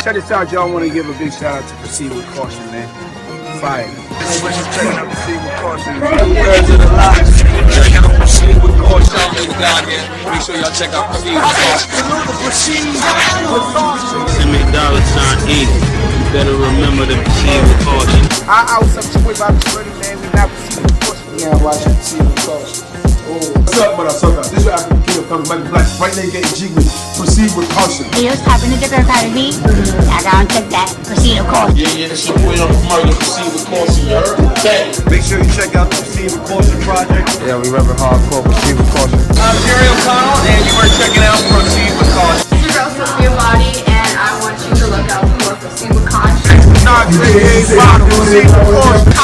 Check this out, y'all. Want to give a big shout out to Proceed with Caution, man. Fire. Checking out Proceed with Caution. Words of the lives. Check out Proceed with Caution. Make sure y'all check out Proceed with Caution. Proceed with Caution. Send me $.80. You better remember to proceed with caution. I was up to wait by the Twitter, man. We now Proceed with Caution. Yeah, watching Proceed with Caution. What's up, what up? This is African King of Coming Back Black. Right now, getting G with Proceed with Caution. Hey, what's poppin'? It's your girl Cardi B. I gotta check that. Proceed with Caution. Yeah, it's your boy on the murder. Proceed with Caution, you heard? Okay. Make sure you check out the Proceed with Caution project. Yeah, we reppin' hardcore Proceed with Caution. I'm Jerry O'Connell, and you are checking out Proceed with Caution. This is your girl Sophia Body, and I want you to look out for Proceed with Caution. I'm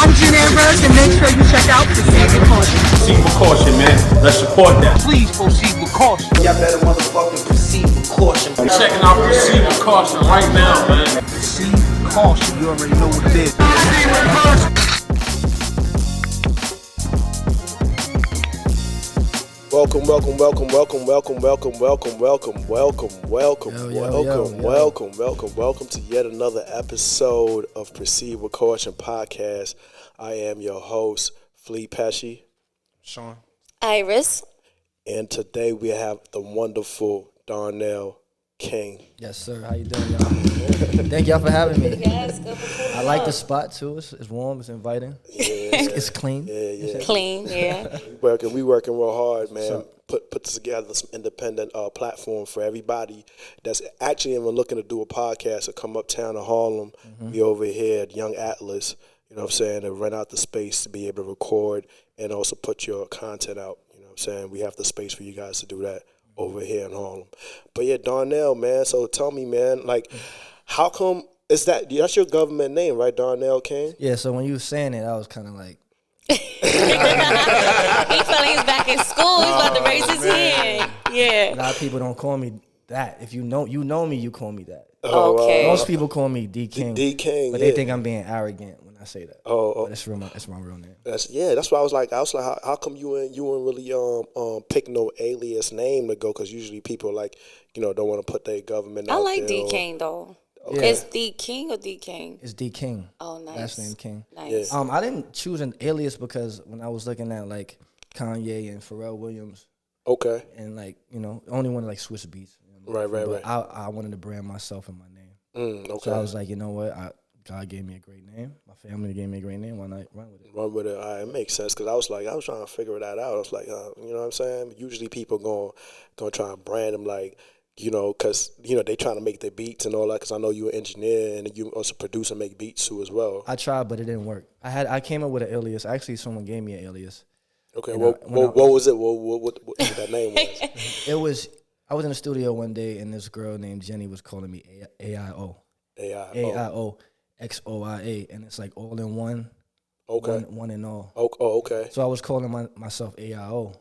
Oxygen verse, and make sure you check out Proceed with Caution. Proceed with Caution, man. Let's support that. Please proceed with caution. Y'all better motherfucking proceed with caution. I'm checking out Proceed with Caution right now, man. Proceed with caution. You already know what it is. Welcome to yet another episode of Proceed with Caution podcast. I am your host, Flea Pesci. Sean. Iris. And today we have the wonderful Darnell King. Yes, sir. How you doing, y'all? Thank y'all for having me. Yes, good for I like the spot, too. It's warm. It's inviting. Yeah. It's clean. Yeah. Clean, yeah. We working real hard, man. Put together some independent platform for everybody that's actually even looking to do a podcast to come uptown to Harlem. Be over here at Young Atlas, you know what I'm saying, to rent out the space to be able to record and also put your content out. You know what I'm saying? We have the space for you guys to do that over here in Harlem. But yeah, Darnell, man, so tell me, man, like, how come that's your government name, right, Darnell King? Yeah, so when you were saying it, I was kind of like... He felt like he's back in school. He's about to raise his hand. Yeah. A lot of people don't call me that. If you know me, you call me that. Okay. Most people call me DKing. DKing, but they think I'm being arrogant when I say that. But it's my real name. That's why I was like, how come you ain't really pick no alias name to go? Because usually people like, don't want to put their government out I like there. DKing though. Okay. It's DKing or DKing? It's DKing. Oh, nice. Last name King. Nice. Yeah. I didn't choose an alias because when I was looking at like Kanye and Pharrell Williams. Okay. And like, only wanted like Swiss Beats. Right. I wanted to brand myself in my name. Okay. So I was like, you know what? God gave me a great name. My family gave me a great name. Why not run with it? All right, it makes sense because I was trying to figure that out. I was like, you know what I'm saying? Usually people gonna try and brand them like, because they trying to make their beats and all that. Because I know you're an engineer and you also produce and make beats too as well. I tried, but it didn't work. I came up with an alias. Actually, someone gave me an alias. Okay, what was it? What that name was? It was. I was in the studio one day and this girl named Jenny was calling me AIO. AIO XOIA, and it's like all in one. Okay. One and all. Oh, okay. So I was calling myself AIO,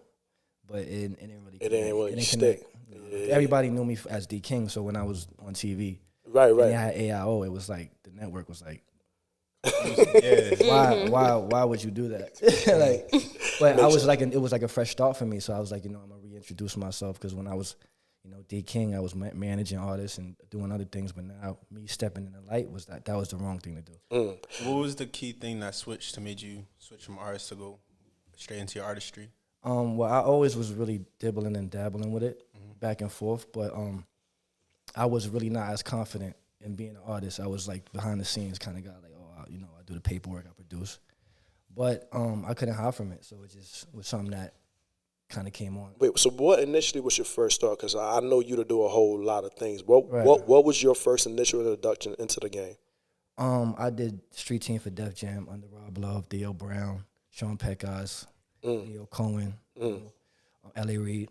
but it didn't really stick. Yeah. Everybody knew me as DKing, so when I was on TV, right, and I had AIO, it was like the network was like, why would you do that? But I was like, it was like a fresh start for me, so I was like, I'm gonna reintroduce myself because when I was, DKing, I was managing artists and doing other things, but now me stepping in the light was that was the wrong thing to do. What was the key thing that made you switch from artist to go straight into your artistry? Well, I always was really dibbling and dabbling with it, back and forth, but I was really not as confident in being an artist. I was like behind the scenes kind of guy, like, I do the paperwork, I produce, but I couldn't hide from it, so it just was something that kind of came on. Wait, so what initially was your first start? Because I know you to do a whole lot of things. What was your first initial introduction into the game? I did street team for Def Jam under Rob Love, Theo Brown, Sean Pecos, Leo Cohen, L.A. Reid.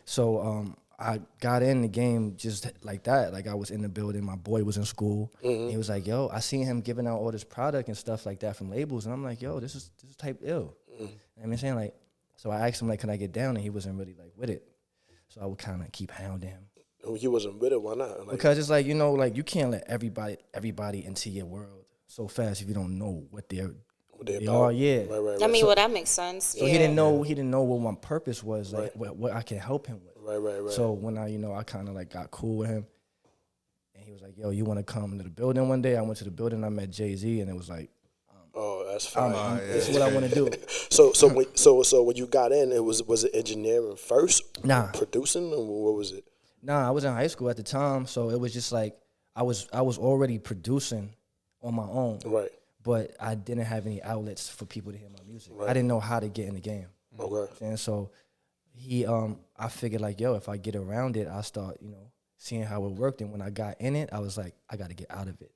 So I got in the game just like that. Like I was in the building. My boy was in school. And he was like, yo, I seen him giving out all this product and stuff like that from labels. And I'm like, yo, this is type ill. You know what I'm saying? Like, so I asked him, like, can I get down? And he wasn't really, like, with it. So I would kind of keep hounding him. He wasn't with it? Why not? Like, because it's like, you can't let everybody into your world so fast if you don't know what they are. Yeah. Right. I mean, well, that makes sense. So he didn't know what my purpose was, like, what I can help him with. Right. So when I kind of, like, got cool with him, and he was like, yo, you want to come to the building one day? I went to the building, I met Jay-Z, and it was like, oh, that's fine. this is what I want to do. So when you got in, was it engineering first? Nah. Producing, or what was it? Nah, I was in high school at the time, so it was just like I was already producing on my own. Right. But I didn't have any outlets for people to hear my music. Right. I didn't know how to get in the game. Okay. And so I figured like, yo, if I get around it, I'll start, seeing how it worked. And when I got in it, I was like, I got to get out of it.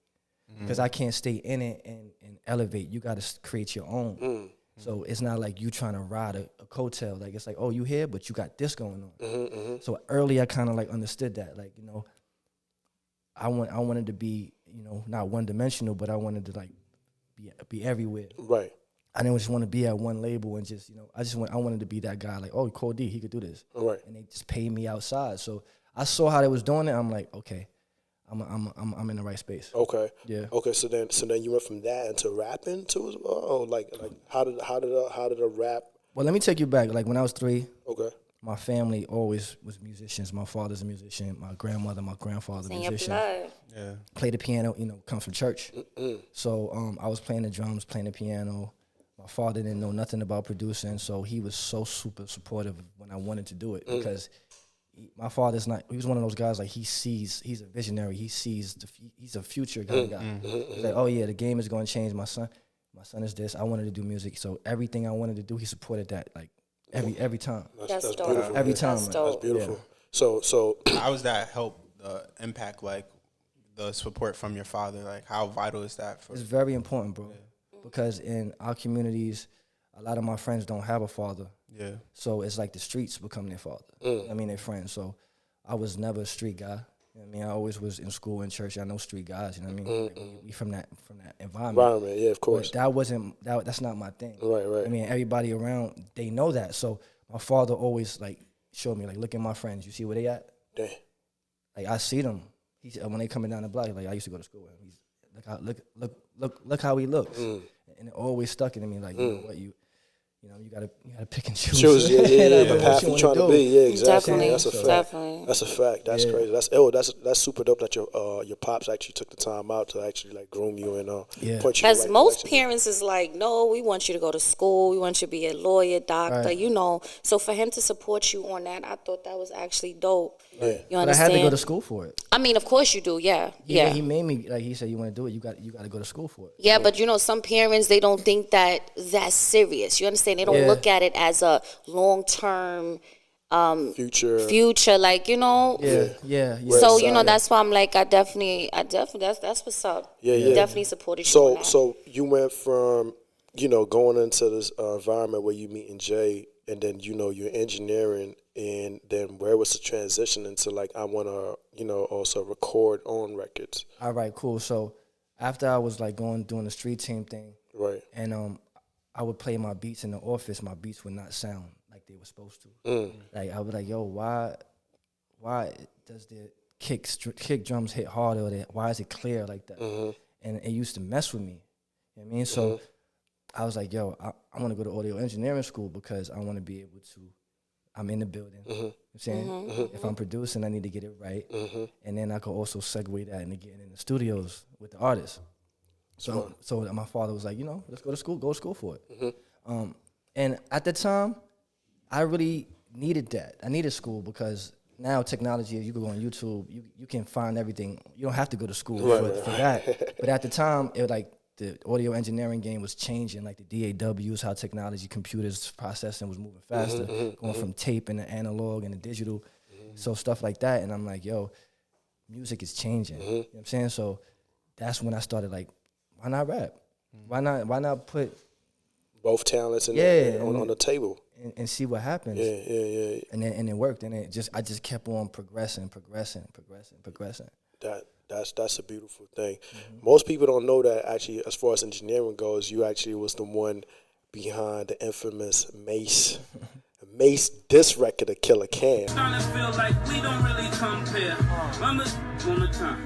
Because I can't stay in it and elevate. You got to create your own. So it's not like you trying to ride a coattail. Like, it's like, oh, you here, but you got this going on. So early, I kind of like understood that. Like, I wanted to be, not one-dimensional, but I wanted to like be everywhere. Right. I didn't just want to be at one label and just, I wanted to be that guy. Like, oh, Cole D, he could do this. Right. And they just paid me outside. So I saw how they was doing it. I'm like, okay, I'm in the right space. Okay. Yeah. Okay. So then you went from that into rapping too as well. Oh, like how did a rap? Well, let me take you back. Like when I was 3. Okay. My family always was musicians. My father's a musician. My grandmother, my grandfather, In your musician. blood. Yeah. Play the piano. Come from church. So I was playing the drums, playing the piano. My father didn't know nothing about producing, so he was so super supportive when I wanted to do it because my father's not. He was one of those guys like he's a visionary. He's a future kind of guy. He's like, oh yeah, the game is going to change. My son is this. I wanted to do music, so everything I wanted to do, he supported that like every time. That's dope. beautiful. Every time. That's man. dope. That's beautiful. Yeah. So How does that help impact like the support from your father? Like how vital is that for? It's very important, bro. Because in our communities, a lot of my friends don't have a father. Yeah. So it's like the streets become their father. I mean, their friends. So I was never a street guy. I always was in school and church. I know street guys. You know what I mean? Like we from that environment. Yeah, of course. But that's not my thing. Right. I mean, everybody around, they know that. So my father always like showed me like, look at my friends. You see where they at? Damn. Like I see them. When they coming down the block, like I used to go to school with him. Look how he looks, and it always stuck in me. Like you know what you gotta pick and choose. The path you're trying to be. Yeah, exactly. Definitely, That's a fact. definitely. That's a fact. That's crazy. That's super dope that your pops actually took the time out to actually like groom you and point you. Because in the right most direction. parents is like, no, we want you to go to school. We want you to be a lawyer, doctor, Right. So for him to support you on that, I thought that was actually dope. Yeah. You But I understand? had to go to school for it. I mean, of course you do. Yeah. He made me like he said, you want to do it, you got to go to school for it. Yeah, but some parents, they don't think that's serious. You understand? They don't Yeah. look at it as a long-term Future. like, Yeah. So, Side. that's why I'm like, I definitely, that's what's up. Yeah. Definitely supported you on that. So you went from going into this environment where you meeting Jay, and then you're engineering, and then where was the transition into like I want to also record on records? All right, cool. So after I was like doing the street team thing, Right. and I would play my beats in the office. My beats would not sound like they were supposed to. Like I was like, yo, why does the kick drums hit harder? Or why is it clear like that? And it used to mess with me. You know what I mean? So I was like, yo, I want to go to audio engineering school because I want to be able to. I'm in the building. You know what I'm saying? If I'm producing, I need to get it right. And then I could also segue that into getting in the studios with the artists. So my father was like, let's go to school for it. And at the time, I really needed that. I needed school because now technology, you can go on YouTube, you can find everything. You don't have to go to school for that. But at the time, it was like the audio engineering game was changing, like the DAWs, how technology, computers processing was moving faster, going from tape and the analog and the digital, so stuff like that. And I'm like, yo, music is changing. You know what I'm saying? So that's when I started like, why not rap? Why not put Both talents on the table and see what happens? Yeah. And it worked, and I just kept on progressing. That's a beautiful thing. Most people don't know that actually, as far as engineering goes, you actually was the one behind the infamous Mace diss record of Killer Cam. Starting to feel like we don't really compare. Remember, one more time.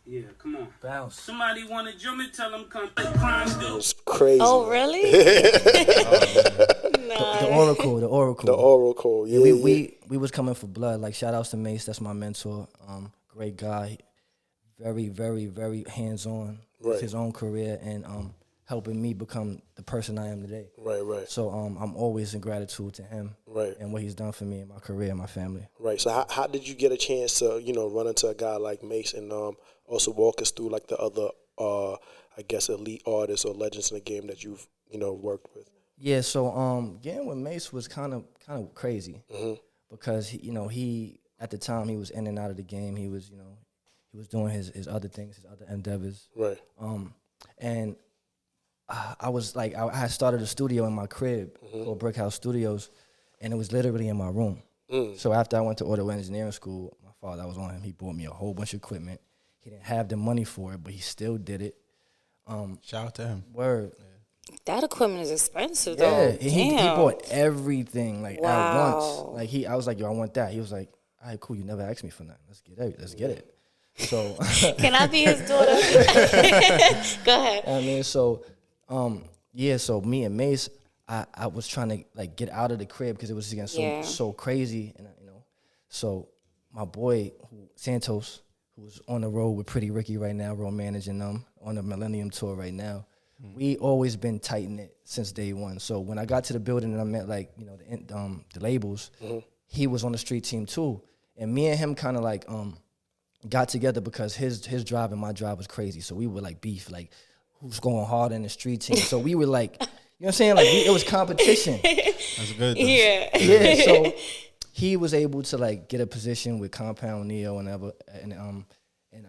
Yeah, come on. Bounce. Somebody want to jump and tell them come. Crime do. It's crazy. Oh, really? The Oracle. The Oracle. Yeah, we was coming for blood. Like shout outs to Mace, that's my mentor. great guy, very, very, very hands-on Right. with his own career and helping me become the person I am today. Right. So I'm always in gratitude to him Right. and what he's done for me in my career and my family. Right. So how did you get a chance to, run into a guy like Mace and also walk us through like the other I guess elite artists or legends in the game that you've, worked with? Yeah, so getting with Mace was kind of crazy because he at the time he was in and out of the game. He was he was doing his other things, his other endeavors. Right. And I was like, I had started a studio in my crib called Brick House Studios, and it was literally in my room. So after I went to auto engineering school, my father, I was on him. He bought me a whole bunch of equipment. He didn't have the money for it, but he still did it. Shout out to him. Word. That equipment is expensive, Yeah, though. and he bought everything like at once. Wow. Like I was like, yo, I want that. He was like, all right, cool. You never asked me for nothing. Let's get it. So Can I be his daughter? Go ahead. I mean, so so me and Mace, I was trying to like get out of the crib because it was getting so crazy, and so my boy Santos, who's on the road with Pretty Ricky right now, road managing them on the Millennium Tour right now. We always been tight knit since day one. So when I got to the building and I met like the labels, he was on the street team too, and me and him kind of like got together because his drive and my drive was crazy. So we would like beef like who's going hard in the street team. So we were like, you know what I'm saying? Like it was competition. That's good. Though. Yeah. So he was able to like get a position with Compound Neo and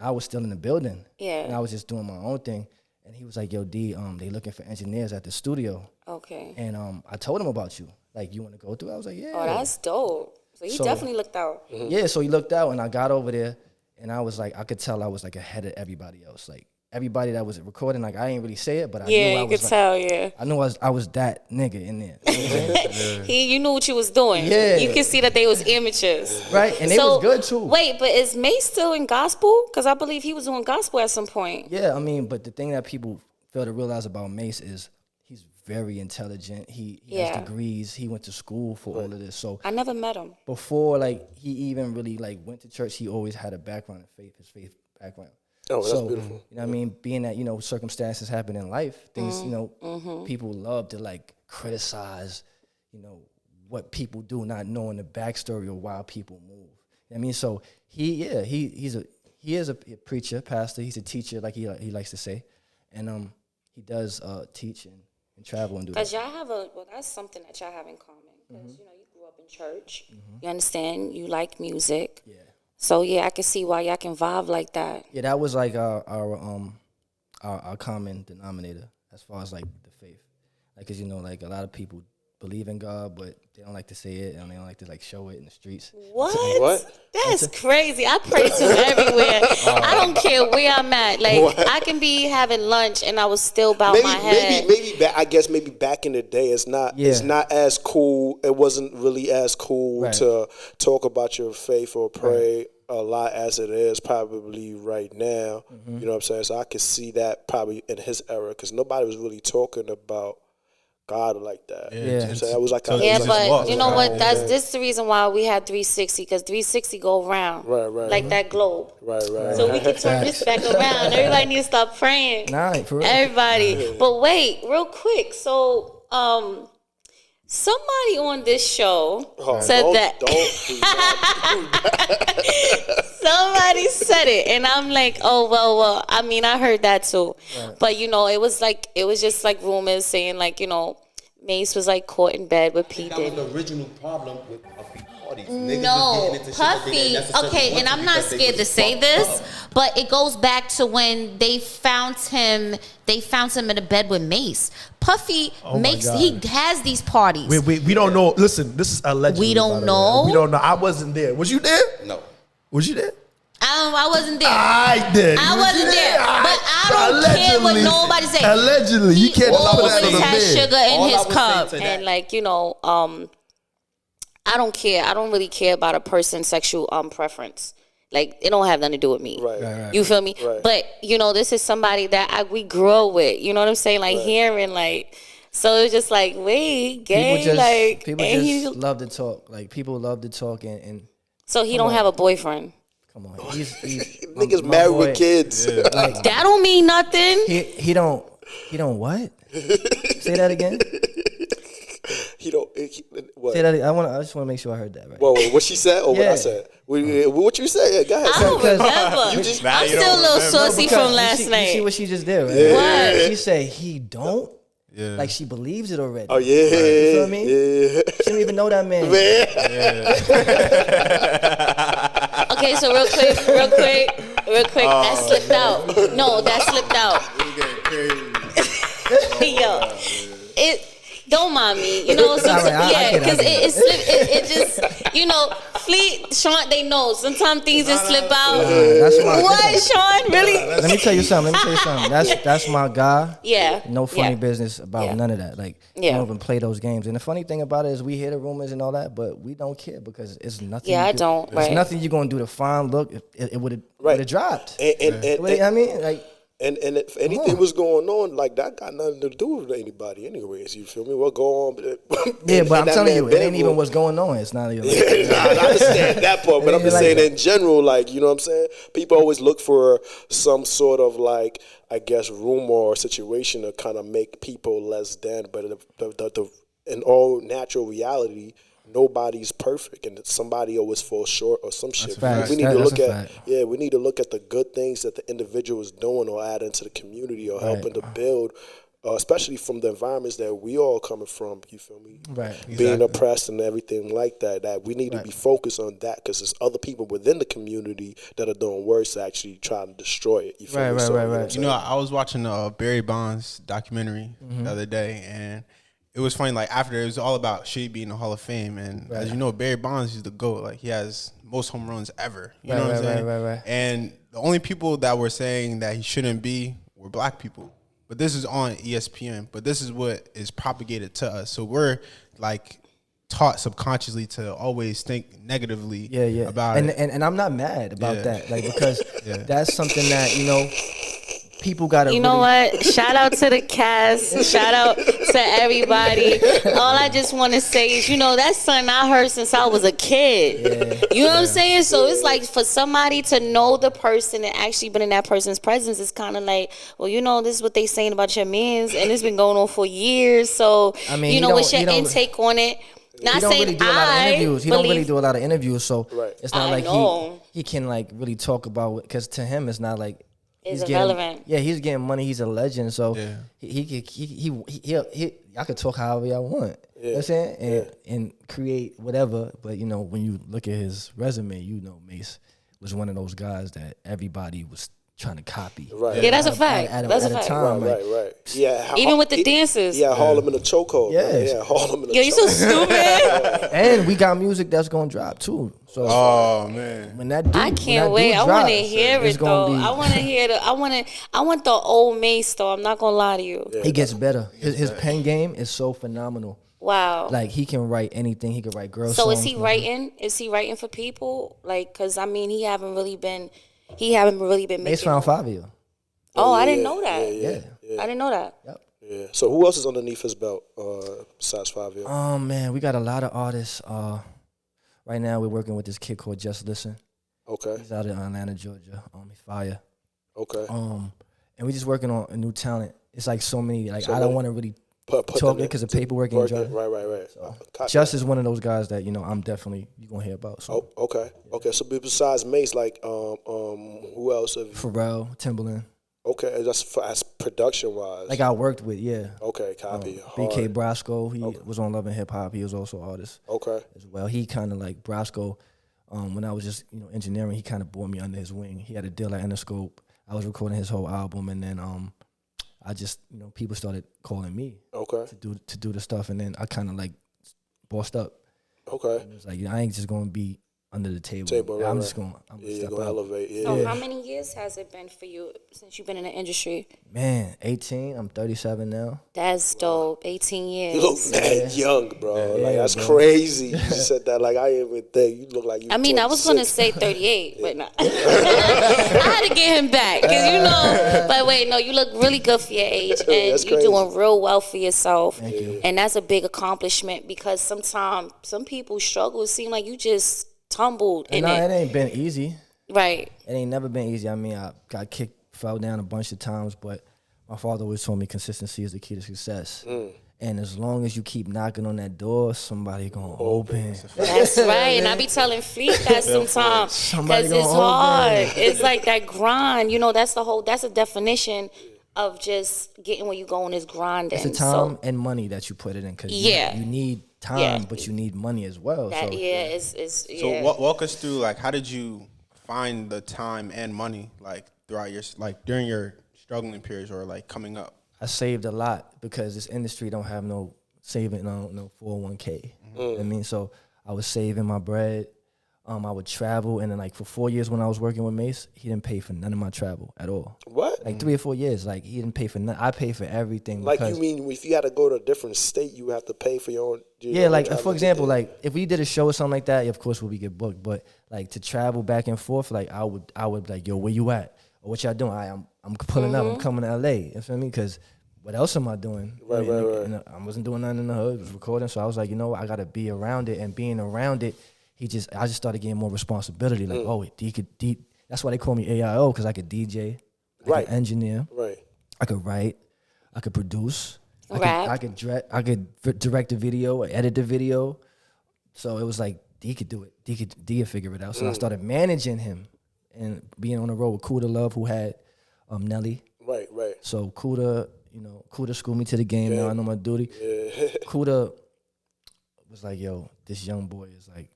I was still in the building. Yeah. And I was just doing my own thing. And he was like, yo, D, they looking for engineers at the studio. Okay. And I told him about you. Like, you want to go through? I was like, yeah. Oh, that's dope. So he definitely looked out. Yeah, so he looked out, and I got over there, and I was like, I could tell I was like ahead of everybody else. Like, everybody that was recording, like, I ain't really say it, but I knew I was you could tell, yeah. I knew I was that nigga in there. You know what I'm saying? You knew what you was doing. Yeah. You could see that they was amateurs. Right, and they was good, too. Wait, but is Mace still in gospel? Because I believe he was doing gospel at some point. Yeah, I mean, but the thing that people fail to realize about Mace is he's very intelligent. He has degrees. He went to school for all of this. So I never met him. Before, like, he even really, like, went to church, he always had a background in faith, his faith background. Oh, that's beautiful. You know what I mean? Being that, circumstances happen in life, things, people love to, like, criticize, what people do, not knowing the backstory of why people move. You know what I mean? So, he is a preacher, pastor. He's a teacher, like he likes to say. And he does teach and travel and do that. Because y'all have that's something that y'all have in common. Because, you grew up in church. You understand? You like music. Yeah. So, yeah, I can see why y'all can vibe like that. Yeah, that was like our common denominator as far as like the faith. Like, cause like a lot of people believe in God, but they don't like to say it and they don't like to like show it in the streets. What? That's crazy. I pray to everywhere. I don't care where I'm at. Like I can be having lunch and I was still bow my head. Maybe back in the day, it's not as cool. It wasn't really as cool to talk about your faith or pray a lot as it is probably right now. You know what I'm saying? So I could see that probably in his era because nobody was really talking about God like that. Yeah. So that was like but you know what? This is the reason why we had 360 because 360 go around. Right. Like that globe. Right. So we can turn this back around. Everybody needs to stop praying. Nah, for real. Everybody. But wait, real quick. So somebody on this show said that. Somebody said it, and I'm like, oh well. I mean, I heard that too, but it was just like rumors saying like Mace was like caught in bed with P Diddy. That was the original problem with Puffy parties. No, Puffy. Okay, and I'm not scared to say this, but it goes back to when they found him. They found him in a bed with Mace. Puffy he has these parties. We don't know. Listen, this is allegedly. We don't know. We don't know. I wasn't there. Was you there? No. Was you there? I wasn't there. I did. I wasn't there. But I don't care what nobody say. Allegedly, you can't always put that on the has man. sugar in All his I cup, would say to and that- I don't care. I don't really care about a person's sexual preference. Like it don't have nothing to do with me. Right. You feel me? Right. But this is somebody that we grow with. You know what I'm saying? Like hearing like. So it's just like, wait, gay, people just love to talk. Like people love to talk and so he don't have a boyfriend. Come on, he's Niggas my married boy. with kids. Yeah. Like That don't mean nothing. he don't what? Say that again. What? Say that. I just want to make sure I heard that right. Whoa, what she said or what I Yeah. said? What you said? Yeah, go ahead. I don't remember. Nah, I'm you don't still a little remember. saucy Because from last you night. see what she just did, right? Yeah. What? She said he don't. Yeah. Like she believes it already. Oh yeah, You feel what I mean? yeah. She didn't even know that man. Okay, so real quick, that slipped out. No, that slipped out. Yo, it. Don't mind me, you know. All right, I Yeah, get it, because I get it slipped. It just, you know, Fleet, Sean, they know. Sometimes things just slip out. That's my. What, Sean? Really? Let me tell you something. That's my guy. Yeah. No funny Yeah. business about Yeah. none of that. Like, Yeah. don't even play those games. And the funny thing about it is we hear the rumors and all that, but we don't care because it's nothing. Yeah, you I could- don't, There's right. nothing you're gonna do to find. Look, it would have Right. dropped. And I mean, like. And if anything was going on, like that got nothing to do with anybody, anyways. You feel me? What go on? Yeah, but I'm that telling you, man it ain't even bedroom. what's going on. It's not even. Nah, I understand that part, but I'm just Like saying that. in general, like, you know what I'm saying? People always look for some sort of, like, I guess, rumor or situation to kind of make people less than, but in all natural reality, nobody's perfect, and somebody always falls short or some shit. fact. We need to That's look a at fact. we need to look at the good things that the individual is doing or adding to the community or helping to build. Especially from the environments that we all coming from, you feel me? Right. Being oppressed and everything like that. That we need to be focused on that because there's other people within the community that are doing worse, actually trying to destroy it. You feel me? So, You know, I was watching Barry Bonds documentary the other day, and it was funny. Like after it was all about Shea being in the Hall of Fame, and as you know, Barry Bonds is the GOAT. Like he has most home runs ever. You know what I'm saying? Right. And the only people that were saying that he shouldn't be were black people. But this is on ESPN. But this is what is propagated to us. So we're like taught subconsciously to always think negatively about it. And I'm not mad about that. Like because that's something that, you know, people gotta You know what? Shout out to the cast. Shout out to everybody. All I just want to say is, you know, that's something I heard since I was a kid. You know what I'm saying? So it's like for somebody to know the person and actually been in that person's presence, it's kind of like, well, you know, this is what they saying about your mans, and it's been going on for years. So, I mean, you know, what's your intake on it? Not he don't saying really do a lot of interviews. He don't really believe- do a lot of interviews, so it's not I like know. he can like really talk about it because to him it's not like It's he's irrelevant. he's getting money. He's a legend, so he I could talk however I want. You know what I'm saying? And create whatever. But you know, when you look at his resume, you know Mace was one of those guys that everybody was trying to copy. Right. Yeah, that's a fact. That's a fact. Right. Yeah. Even with the dances. Yeah, Harlem in a chokehold. Yes. Yeah, Harlem in a chokehold. Yo, you so stupid. And we got music that's gonna drop too. So man, when that dude, I can't wait. I want to hear it though. I want to hear the. I want the old Mace though. I'm not gonna lie to you. He gets better. His pen game is so phenomenal. Wow. Like he can write anything. He can write girl So songs. is he writing? Is he writing for people? Like, cause I mean, he haven't really been making. Mace found Fabio. Oh, I didn't know that. Yeah. I didn't know that. Yep. Yeah. So who else is underneath his belt besides Fabio? Oh man, we got a lot of artists. Right now we're working with this kid called Just Listen. Okay. He's out in Atlanta, Georgia. He's fire. Okay. And we just working on a new talent. It's like so many. Like So I don't want to really put talk them it because of paperwork and working. drugs. Right. So, Just is one of those guys that I'm definitely you gonna hear about. So. Oh, okay. Okay. So besides Mace, like who else? Have you, Pharrell, Timbaland. okay, that's as production wise. Like I worked with, yeah. Okay, copy. BK Brasco, he was on Love and Hip Hop. He was also an artist. Okay. As well, he kind of like Brasco. When I was just engineering, he kind of brought me under his wing. He had a deal at Interscope. I was recording his whole album, and then I just people started calling me. Okay. To do the stuff, and then I kind of like bossed up. Okay. And it was like I ain't just gonna be under the table. Right, I'm right. just gonna step gonna out. elevate. Yeah. So how many years has it been for you since you've been in the industry? Man, 18. I'm 37 now. That's dope. 18 years. You look mad young, bro. Like that's crazy. You just said that like I didn't even think. You look like you. I mean, I was gonna say 38, but not. I had to get him back because But wait, no, you look really good for your age, and you're doing real well for yourself. Thank you. And that's a big accomplishment because sometimes some people struggle. It seems like you just tumbled in Nah, it. it ain't been easy. Right. It ain't never been easy. I mean, I got kicked, fell down a bunch of times, but my father always told me consistency is the key to success. And as long as you keep knocking on that door, somebody gonna open. That's right. And I be telling Fleet that sometimes because it's hard. It's like that grind. You know, that's a definition of just getting where you going is grinding. It's the time and money that you put it in, because you need time, but you need money as well. So walk us through, like, how did you find the time and money, like, throughout your, like, during your struggling periods or, like, coming up? I saved a lot because this industry don't have no saving, no 401k. You know what I mean? So I was saving my bread. I would travel, and then, like, for 4 years when I was working with Mace, he didn't pay for none of my travel at all. What? Like 3 or 4 years, like, he didn't pay for none. I paid for everything. Like, you mean if you had to go to a different state, you have to pay for your own? Yeah, like, for example, like, if we did a show or something like that, of course, we get booked. But, like, to travel back and forth, like, I would be like, yo, where you at? Or what y'all doing? I'm pulling up. I'm coming to LA. You feel me? Because what else am I doing? Right. I wasn't doing nothing in the hood. I was recording. So I was like, you know what? I got to be around it. And being around it, I just started getting more responsibility. Like, that's why they call me AIO, because I could DJ, I could engineer, I could write, I could produce, I could direct the video, edit the video. So it was like, D could do it. D could figure it out. So I started managing him and being on the road with Kuda Love, who had Nelly. Right. So Kuda schooled me to the game. Now I know my duty. Yeah. Kuda was like, yo, this young boy is like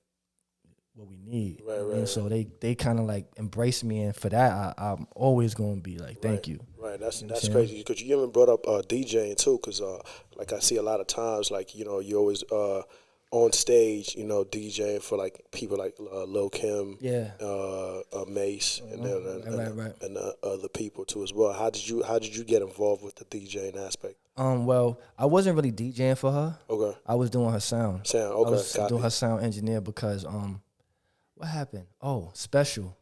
what we need. Right. And so they kind of like embraced me, and for that I'm always gonna be like, thank you. Right, that's crazy, because you even brought up DJing too, because like I see a lot of times, like, you know, you always on stage, you know, DJing for like people like Lil Kim, Mace, and other people too as well. How did you get involved with the DJing aspect? Well, I wasn't really DJing for her. Okay. I was doing her sound. Okay. I was doing her sound engineer because what happened? Oh, Special.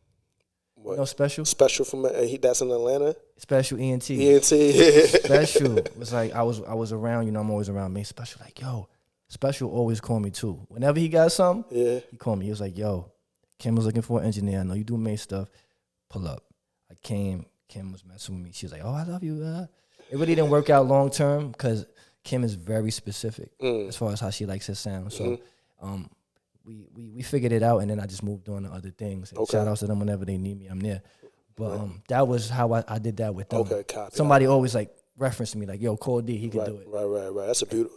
What? You know Special? Special from that's in Atlanta. Special ENT. Special was like, I was around. You know, I'm always around me. Special, like, yo. Special always call me too. Whenever he got something, he called me. He was like, yo, Kim was looking for an engineer. I know you do Mace stuff. Pull up. I came. Kim was messing with me. She was like, oh, I love you. It really didn't work out long term because Kim is very specific as far as how she likes her sound. So we figured it out, and then I just moved on to other things. And shout outs to them whenever they need me. I'm there. But that was how I did that with them. Okay, copy. Somebody always like referenced me, like, yo, call D, he can do it. Right.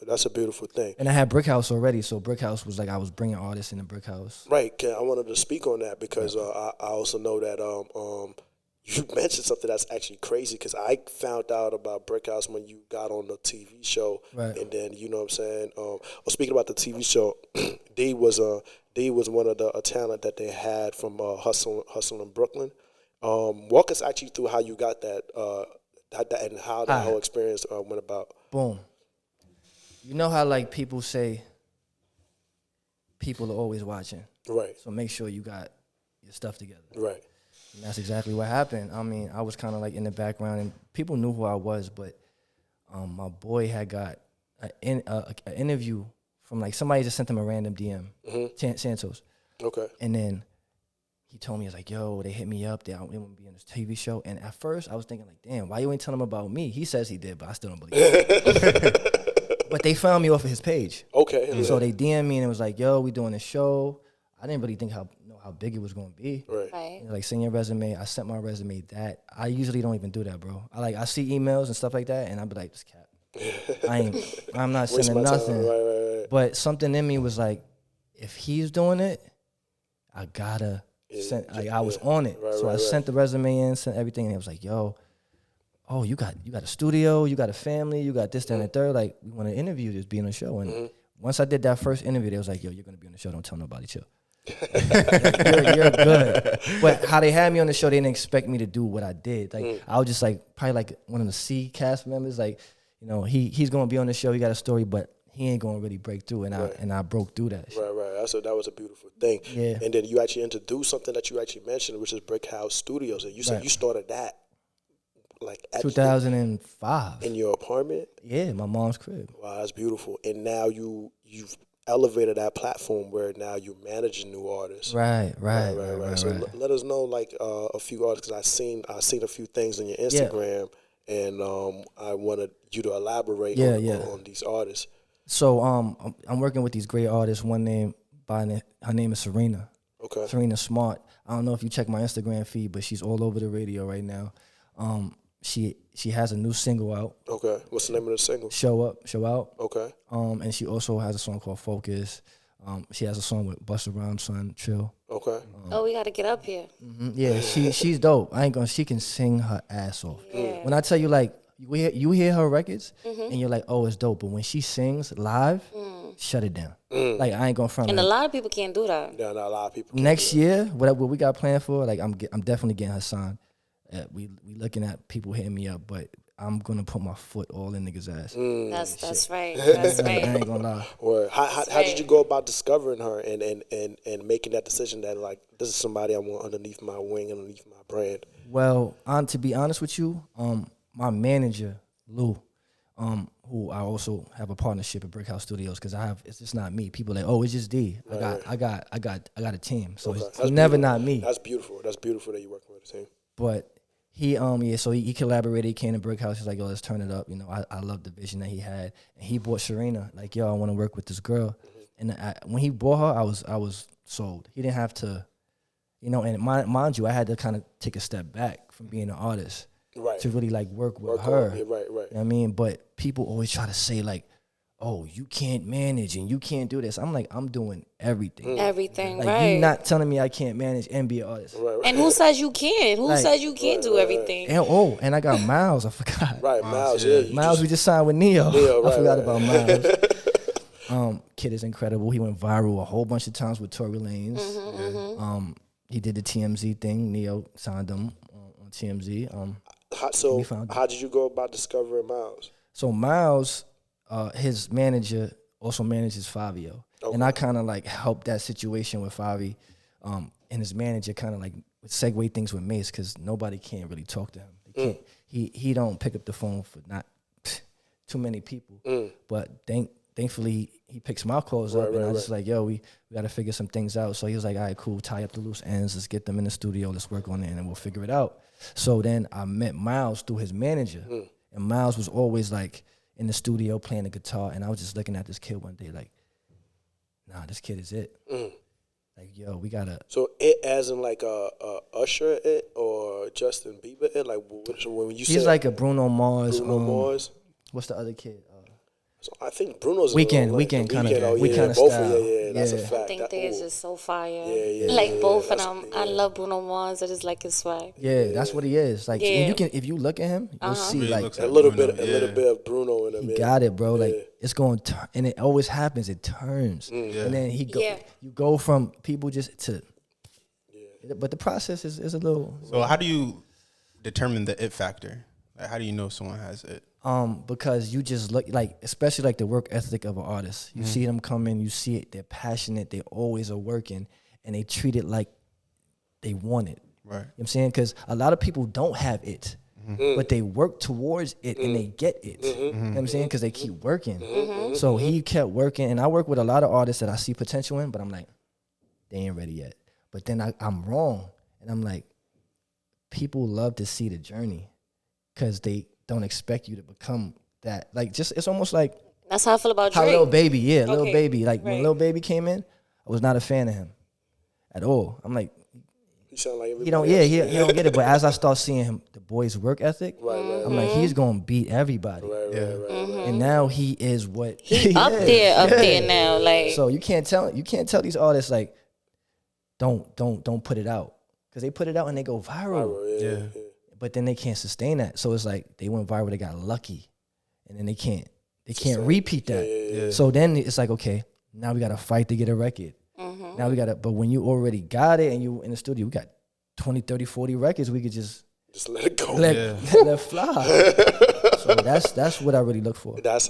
That's a beautiful thing. And I had Brick House already, so Brick House was like, I was bringing artists in the Brick House. Right. I wanted to speak on that because I also know that you mentioned something that's actually crazy, because I found out about Brick House when you got on the TV show. Right. And then, you know what I'm saying? Speaking about the TV show, D was one of the talent that they had from Hustle in Brooklyn. Walk us actually through how you got that, and how that whole experience went about. Boom. You know how, like, people say people are always watching. Right. So make sure you got your stuff together. Right. And that's exactly what happened. I mean, I was kind of like in the background, and people knew who I was, but my boy had got an interview from, like, somebody just sent him a random DM, Santos. Okay. And then he told me, he was like, yo, they hit me up. They want to be on this TV show. And at first, I was thinking, like, damn, why you ain't telling him about me? He says he did, but I still don't believe it. But they found me off of his page. Okay. And so they DM'd me, and it was like, yo, we doing this show. I didn't really think know how big it was going to be. Right. Like, send your resume. I sent my resume. I usually don't even do that, bro. I see emails and stuff like that, and I be like, this cat. I'm not sending nothing. Right. But something in me was like, if he's doing it, I gotta send. Like, I was on it, so I sent the resume in, sent everything, and it was like, yo, oh, you got a studio, you got a family, you got this, that, and the third. Like, we want to interview, just be on the show. And once I did that first interview, they was like, yo, you're gonna be on the show. Don't tell nobody. Chill. you're good. But how they had me on the show, they didn't expect me to do what I did. Like, I was just like probably like one of the C cast members. Like, you know, he's gonna be on the show. He got a story, but he ain't gonna really break through. And I broke through that shit. Right. That was a beautiful thing. Yeah. And then you actually introduced something that you actually mentioned, which is Brick House Studios, and you said you started that like at 2005 in your apartment. Yeah, my mom's crib. Wow, that's beautiful. And now you've elevated that platform where now you're managing new artists. Right. So let us know like a few artists, because I seen a few things on your Instagram, and I wanted you to elaborate on these artists. So I'm working with these great artists. Her name is Serena. Okay. Serena Smart. I don't know if you check my Instagram feed, but she's all over the radio right now. She has a new single out. Okay. What's the name of the single? Show Up, Show Out. Okay. And she also has a song called Focus. She has a song with Busta Rhymes' son, Trill. Okay. We got to get up here. Yeah, she's dope. She can sing her ass off. Yeah. When I tell you, like, you hear her records, and you're like, oh, it's dope. But when she sings live, shut it down. Like, I ain't gonna front. And like, a lot of people can't do that. Yeah, not a lot of people. Next year, what we got planned for, like, I'm definitely getting her signed. We looking at people hitting me up, but I'm gonna put my foot all in niggas' ass. That's right. That's right. I ain't gonna lie. Or how did you go about discovering her and making that decision that, like, this is somebody I want underneath my wing, underneath my brand? Well, to be honest with you, my manager Lou, who I also have a partnership at Brick House Studios, because it's just not me. People are like, oh, it's just D. I got a team, so it's never not me. That's beautiful. That's beautiful that you're working with a team. But he so he collaborated. He came to Brick House. He's like, yo, let's turn it up. You know, I love the vision that he had, and he brought Serena. Like, yo, I want to work with this girl. And when he brought her, I was sold. He didn't have to, you know. And mind you, I had to kind of take a step back from being an artist, to really like work with her. Yeah, right. You know what I mean? But people always try to say like, oh, you can't manage and you can't do this. I'm like, I'm doing everything. Everything, like, right. You're not telling me I can't manage and be an artist. Right. And who says you can? Who says you can't do everything? And I got Miles. I forgot. Right, Miles. Miles, we just signed with Neo. Right, I forgot about Miles. Kid is incredible. He went viral a whole bunch of times with Tory Lanez. He did the TMZ thing. Neo signed him on TMZ. How did you go about discovering Miles? So Miles, his manager also manages Fabio. Okay. And I kind of like helped that situation with Favi. And his manager kind of like segue things with Mace, because nobody can really talk to him. They can't, he don't pick up the phone for not too many people. But thankfully he picks my calls up, and I just like, yo, we got to figure some things out. So he was like, all right, cool, tie up the loose ends, let's get them in the studio, let's work on it, and we'll figure it out. So then I met Miles through his manager, and Miles was always like in the studio playing the guitar, and I was just looking at this kid one day like, nah, this kid is it. Like, yo, we gotta. So it as in like a Usher it or Justin Bieber it? Like, when you say he's like a Bruno Mars. Bruno Mars. What's the other kid? So I think Bruno's Weekend kind of both style. That's a fact. I think they is just so fire. Yeah, like both of them. I love Bruno Mars. I just like his swag. Yeah, that's what he is. Like, and you can, if you look at him, you'll see Really like a little bit of Bruno in him. He got it, bro. Like, it's going to, and it always happens. It turns, and then you go from people just to. But the process is a little. So how do you determine the it factor? Like, how do you know someone has it? Because you just look, like, especially like the work ethic of an artist. You see them come in, you see it, they're passionate, they always are working, and they treat it like they want it. Right. You know what I'm saying? Because a lot of people don't have it, but they work towards it and they get it. You know what I'm saying? Because they keep working. So he kept working, and I work with a lot of artists that I see potential in, but I'm like, they ain't ready yet. But then I'm wrong, and I'm like, people love to see the journey because they don't expect you to become that. Like, just, it's almost like that's how I feel about how Drake. Lil Baby, Lil Baby. Like, when Lil Baby came in, I was not a fan of him at all. I'm like, he sound like he don't get it. But as I start seeing him, the boy's work ethic, I'm like, he's gonna beat everybody. And now he is what he up there now. Like, so you can't tell these artists like, don't put it out, because they put it out and they go viral. But then they can't sustain that. So it's like they went viral, they got lucky, and then they can't repeat that. So then it's like, okay, now we got to fight to get a record. Now we got to, but when you already got it and you in the studio, we got 20, 30, 40 records, we could just let it go. Let it fly. So that's what I really look for. That's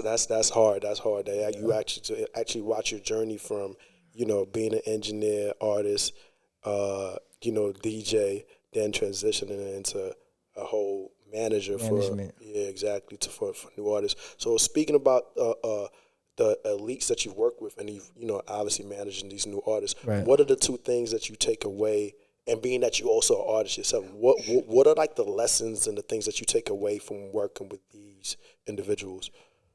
hard. That's hard. That you actually watch your journey from, being an engineer, artist, DJ, then transitioning into a whole management. For new artists. So speaking about the elites that you work with, and you've, obviously managing these new artists, Right. what are the two things that you take away? And being that you also are an artist yourself, what are like the lessons and the things that you take away from working with these individuals?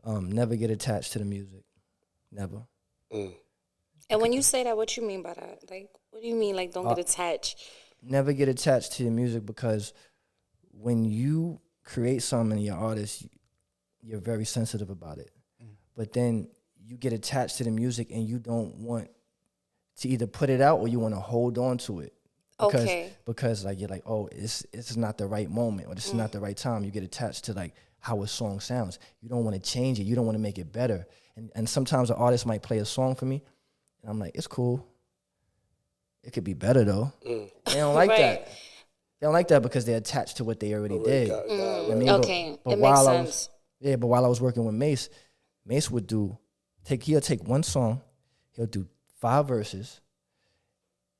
Never get attached to the music. Never. And when you say that, what you mean by that? Like, what do you mean, like, don't get attached? Never get attached to the music, because when you create something and you're an artist, you're very sensitive about it. But then you get attached to the music and you don't want to either put it out or you want to hold on to it. Because like you're like, oh, it's not the right moment, or this is not the right time. You get attached to like how a song sounds. You don't want to change it. You don't want to make it better. And sometimes an artist might play a song for me, and I'm like, it's cool. It could be better though. They don't like that. They don't like that because they're attached to what they already did. I mean, Okay, but it while makes sense. But while I was working with Mace would he'll take one song, he'll do 5 verses,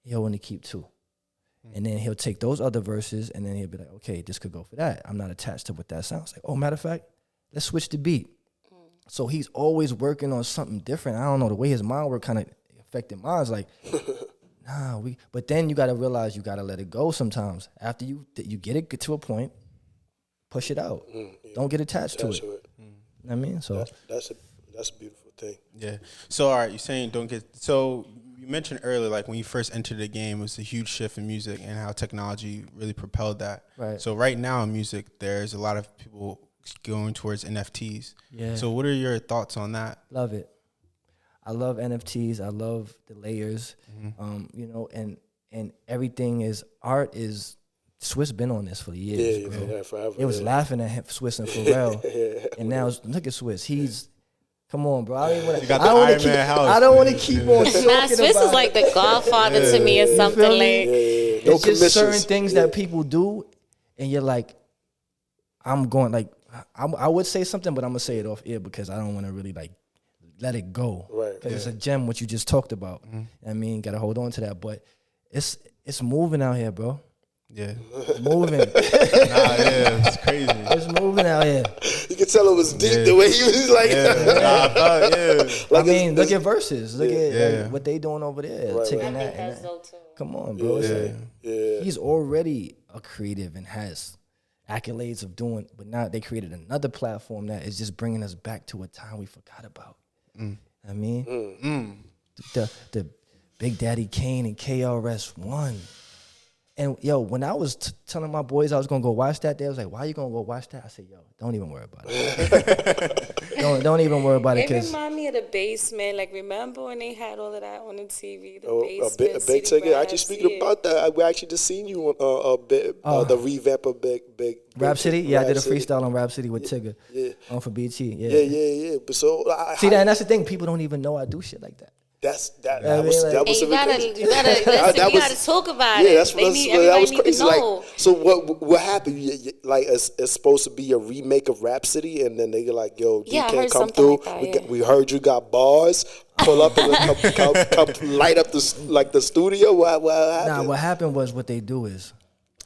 he'll only keep 2. And then he'll take those other verses, and then he'll be like, okay, this could go for that. I'm not attached to what that sounds like. Oh, matter of fact, let's switch the beat. So he's always working on something different. I don't know, the way his mind work kind of affected mine. It's like, but then you got to realize you got to let it go sometimes. After you get it to a point, push it out. Don't get attached to it. You know what I mean? So that's a beautiful thing. Yeah. So, all right, you're saying don't get, so you mentioned earlier, like when you first entered the game, it was a huge shift in music and how technology really propelled that. Right. So right now in music, there's a lot of people going towards NFTs. Yeah. So what are your thoughts on that? Love it. I love NFTs. I love the layers. And everything is art is. Swiss been on this for years, bro. Yeah, forever. It was laughing at him, Swiss and Pharrell, and now look at Swiss. Come on, bro. I don't want to keep on talking Nah, Swiss about is like the godfather to me or something. Like, it's just certain things that people do, and you're like, I'm going like, I would say something, but I'm gonna say it off air because I don't want to really like let it go, right? Because it's a gem what you just talked about. I mean, gotta hold on to that, but it's moving out here, bro. Yeah. It's moving. It's crazy. It's moving out here. You can tell it was deep the way he was like. Like I mean, look at Versus. Look at what they doing over there. Right, taking that. And that. Come on, bro. He's already a creative and has accolades of doing, but now they created another platform that is just bringing us back to a time we forgot about. I mean, the Big Daddy Kane and KRS-One. And yo, when I was telling my boys I was gonna go watch that, they was like, "Why you gonna go watch that?" I said, "Yo, don't even worry about it. don't even worry about it." It remind me of the basement. Like, remember when they had all of that on the TV? The basement, a big ticket. Actually, speaking about that, we actually just seen you on the revamp of Big Rap City. Yeah, Rap I did a City. freestyle on Rap City with Tigger. Yeah. For BT. Yeah. But so and that's the thing. People don't even know I do shit like that. That was you gotta talk about it. Yeah, that was crazy. Know. Like, so what happened? Like, it's supposed to be a remake of Rhapsody, and then they like, yo, DKing come through. Like that, we heard you got bars. Pull up and come light up the studio. What happened? Nah, what happened was what they do is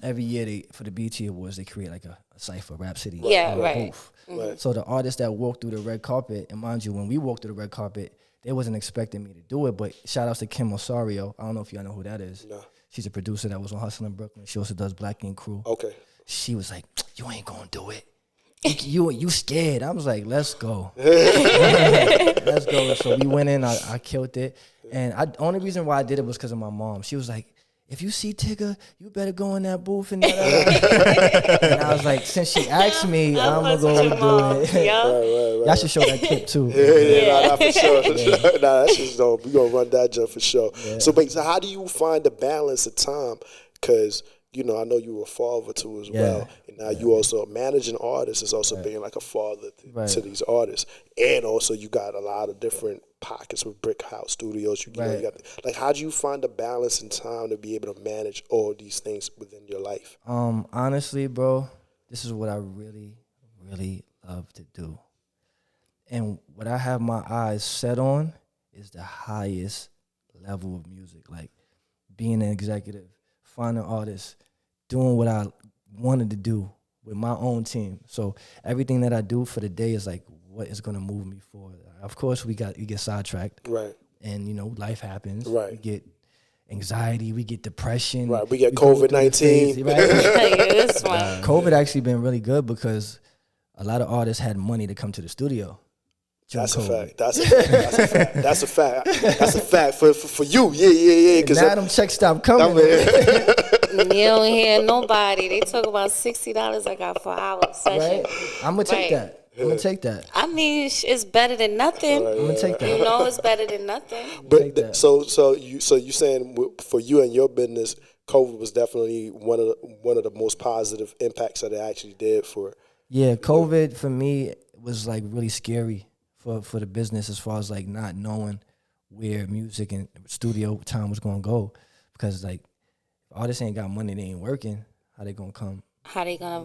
every year for the BT Awards they create like a cipher Rhapsody. Right. Right. So the artists that walk through the red carpet, and mind you, when we walked through the red carpet, they wasn't expecting me to do it, but shout outs to Kim Osario. I don't know if y'all know who that is. No. She's a producer that was on Hustle in Brooklyn. She also does Black Ink Crew. Okay. She was like, "You ain't gonna do it. You scared." I was like, "Let's go." Let's go. So we went in. I killed it. And the only reason why I did it was because of my mom. She was like, "If you see Tigger, you better go in that booth and that." And I was like, since she asked me, I'm gonna go do it. Right. Y'all should show that clip too. Yeah, for sure. Nah, that's just dope. We gonna run that jump for sure. Yeah. So how do you find the balance of time? Because I know you were a father too as well, and now you also managing artists is also being like a father to these artists, and also you got a lot of different pockets with Brick House Studios. You got like, how do you find the balance and time to be able to manage all these things within your life? Honestly, bro, this is what I really, really love to do, and what I have my eyes set on is the highest level of music, like being an executive, finding artists, doing what I wanted to do with my own team. So everything that I do for the day is like, what is gonna move me forward. Of course, we get sidetracked, Right. and life happens. Right. We get anxiety, we get depression. Right. We get go through the COVID-19. phase, right? This one. COVID actually been really good because a lot of artists had money to come to the studio. That's a COVID. fact. That's a fact. That's a fact. That's a fact for you. Yeah. And now them checks stop coming. You don't hear nobody. They talk about $60 I got for our session. Right? I'm gonna take that. I'm gonna take that. I mean, it's better than nothing. I'm gonna take that. You know, it's better than nothing. But so you saying for you and your business, COVID was definitely one of the most positive impacts that it actually did for. Yeah, COVID for me was like really scary for the business as far as like not knowing where music and studio time was gonna go, because like if artists ain't got money, they ain't working. How they gonna come? How they gonna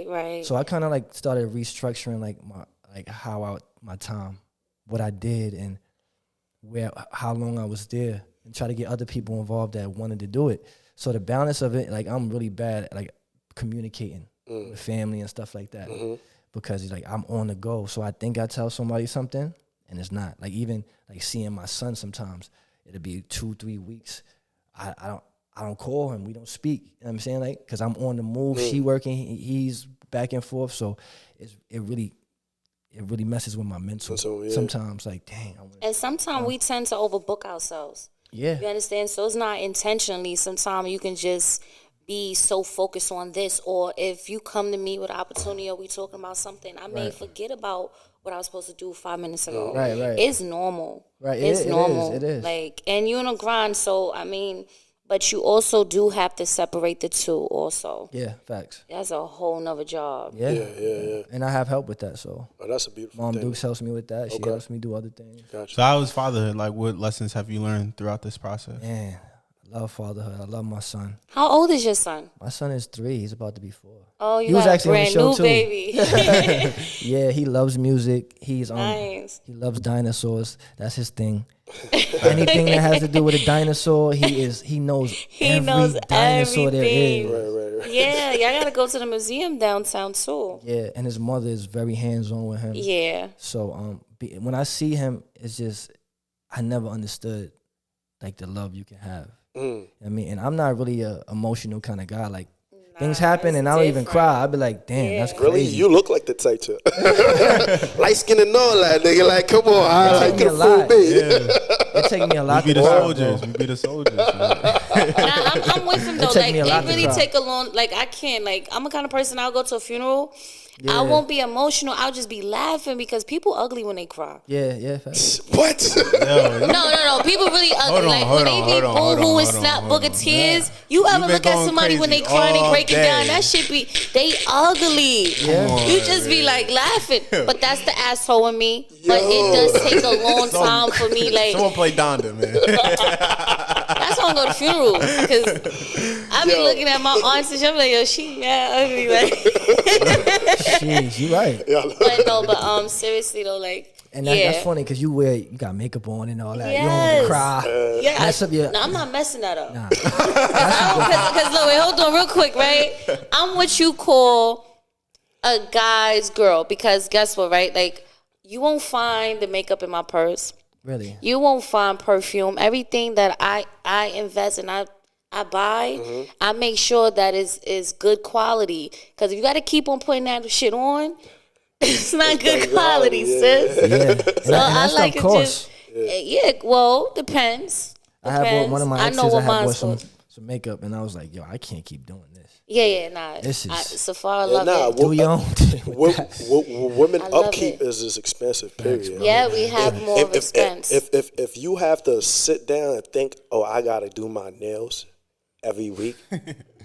right? So I kind of like started restructuring my time, what I did, and how long I was there, and try to get other people involved that wanted to do it. So the balance of it, like I'm really bad at like communicating with family and stuff like that, because it's like I'm on the go. So I think I tell somebody something, and it's not. Like even like seeing my son, sometimes it'll be 2-3 weeks. I don't call him. We don't speak. You know what I'm saying? Like, because I'm on the move. She working. He's back and forth. So it really messes with my mental. Sometimes, like, dang. And sometimes we tend to overbook ourselves. Yeah. You understand? So it's not intentionally. Sometimes you can just be so focused on this. Or if you come to me with an opportunity or we talking about something, I may forget about what I was supposed to do 5 minutes ago. Right. It's normal. Right. It's normal. It is. Like, and you're in a grind. So, I mean... But you also do have to separate the two also. Yeah, facts. That's a whole nother job. Yeah. And I have help with that, so. Oh, that's a beautiful Mom thing. Dukes helps me with that. She helps me do other things. Gotcha. So how was fatherhood? Like, what lessons have you learned throughout this process? Man, I love fatherhood. I love my son. How old is your son? My son is 3. He's about to be 4. Oh, you he was got actually a brand on the new show baby. Too. Yeah, he loves music. He's nice. He loves dinosaurs. That's his thing. Anything that has to do with a dinosaur, he knows every dinosaur there is. Right. Yeah, y'all gotta go to the museum downtown too. Yeah, and his mother is very hands-on with him. Yeah. So when I see him, it's just I never understood like the love you can have. I mean, and I'm not really a emotional kind of guy. Like things happen and I don't even cry. I'd be like, damn, that's crazy. Really, you look like the type to light skin and all that nigga. Like, come on, I like the food, baby. It take me a lot. We be the soldiers. We be the soldiers. I'm with him though. Like it really cry. take a long. Like I can't. Like I'm a kind of person. I'll go to a funeral. I won't be emotional. I'll just be laughing because people ugly when they cry. Yeah. Facts. What? No. People really ugly. Like when they be boo-hoo and snap booger tears. You ever look at somebody when they cry and they breaking down? That shit be they ugly. Yeah. You just be like laughing. But that's the asshole in me. But it does take a long time for me. Like someone play Donda, man. that's why I go to funerals because I be looking at my aunts and shit. I'm like, yo, she mad ugly. Like. Jeez, you right. But seriously though, like, and that's funny because you got makeup on and all that. Yes. You don't even cry. Yeah, no, I'm not messing that up. Nah. Because look, wait, hold on, real quick, right? I'm what you call a guy's girl because guess what, right? Like, you won't find the makeup in my purse. Really? You won't find perfume. Everything that I invest in, I buy, I make sure that is good quality. Because if you got to keep on putting that shit on, it's not good quality, sis. Yeah. So I like it course. just, well, depends. I had bought one of my exes. I had bought some makeup, and I was like, yo, I can't keep doing this. Yeah, nah. This is Safari love it. Do your own thing. Women upkeep is expensive. Period. Yeah, we have more of expense. If you have to sit down and think, oh, I gotta do my nails every week,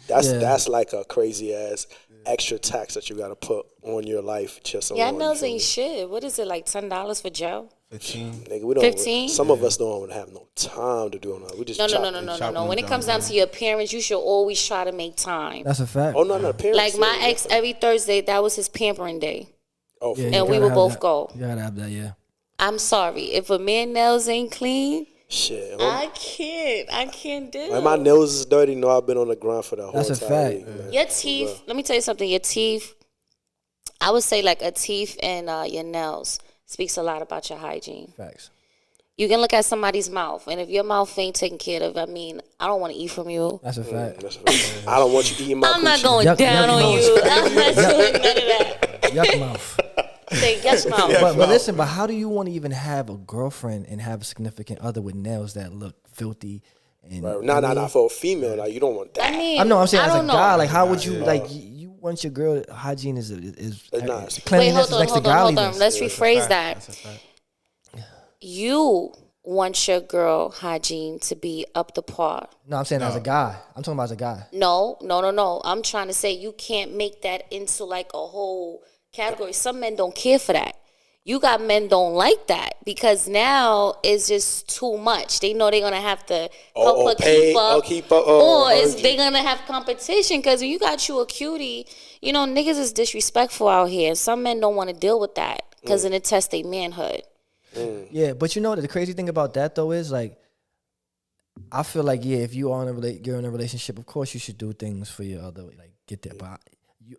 that's like a crazy ass extra tax that you gotta put on your life just alone. Yeah, nails ain't shit. What is it, like $10 for gel? 15. Nigga, we don't. 15? Some of us don't have no time to do it. We just No. When it comes down to your appearance, you should always try to make time. That's a fact. Oh no, appearance. Like my ex, every Thursday, that was his pampering day. Oh, and we would both go. You gotta have that, yeah. I'm sorry. If a man nails ain't clean, shit, I can't do it. When my nails is dirty, no, I've been on the ground for the whole That's a entire fact. week. Your teeth, let me tell you something. Your teeth, I would say like a teeth and your nails. speaks a lot about your hygiene. Facts. You can look at somebody's mouth, and if your mouth ain't taken care of, I mean, I don't want to eat from you. That's a fact. I don't want you eating my I'm not coochie. going down on you. I'm not doing none of that. Yuck mouth. Say yes, mouth. But listen, but how do you want to even have a girlfriend and have a significant other with nails that look filthy? And Nah. For a female, like you don't want that. I mean, I know. I'm saying as a don't know. guy, like how would you like? You want your girl hygiene is Wait, cleanliness hold is next to on, hold on. godliness. Let's rephrase that. You want your girl hygiene to be up to par. No, I'm saying as a guy. I'm talking about as a guy. No. I'm trying to say you can't make that into like a whole category. Some men don't care for that. You got men don't like that because now it's just too much. They know they're gonna have to help her keep up, or they're gonna have competition. Because when you got you a cutie, you know niggas is disrespectful out here. Some men don't want to deal with that because then it tests their manhood. Yeah, but you know the crazy thing about that though is like, I feel like if you are you're in a relationship, of course you should do things for your other, like get that. But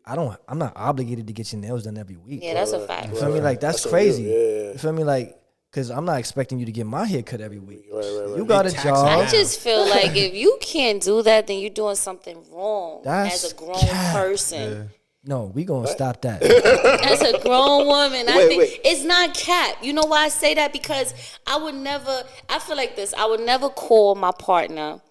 I'm not obligated to get your nails done every week. Yeah, that's a fact. You feel me? Like that's crazy. You feel me? Like, cause I'm not expecting you to get my hair cut every week. You got a job. I just feel like if you can't do that, then you're doing something wrong as a grown person. Yeah. No, we gonna stop that. As a grown woman, I think it's not cap. You know why I say that? Because I feel like this. I would never call my partner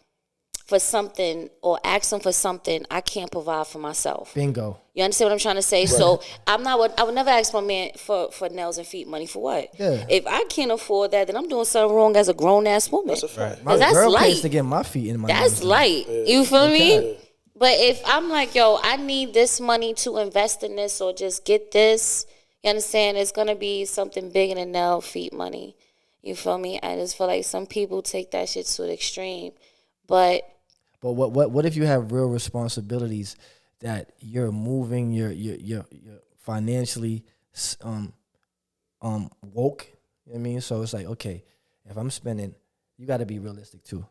for something or ask them for something I can't provide for myself. Bingo. You understand what I'm trying to say? Right. So I would never ask my man for nails and feet money for what? Yeah. If I can't afford that, then I'm doing something wrong as a grown ass woman. That's a fact. My girl pays to get my feet in my That's light. Yeah. You feel me? But if I'm like, yo, I need this money to invest in this or just get this, you understand? It's going to be something bigger than nail, feet money. You feel me? I just feel like some people take that shit to the extreme. But what if you have real responsibilities that you're moving, you're financially woke? You know what I mean? So it's like, okay, if I'm spending, you got to be realistic too.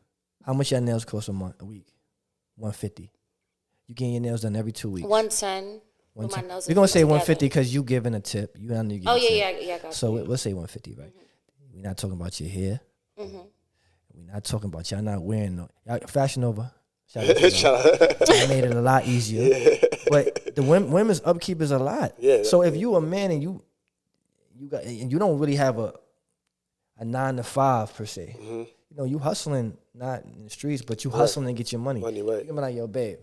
How much your nails cost a week? $150. You getting your nails done every 2 weeks. 110. We're gonna say 150 because you giving a tip. You don't need to give I got so we'll say 150, right? Mm-hmm. We're not talking about your hair. Mm-hmm. We're not talking about y'all not wearing y'all Fashion Nova. Shout out to I made it a lot easier. Yeah. But the women's upkeep is a lot. Yeah. So if you a man and you don't really have a 9 to 5 per se, you know, you hustling not in the streets, but you hustling to get your money. Right. You're like, yo, babe,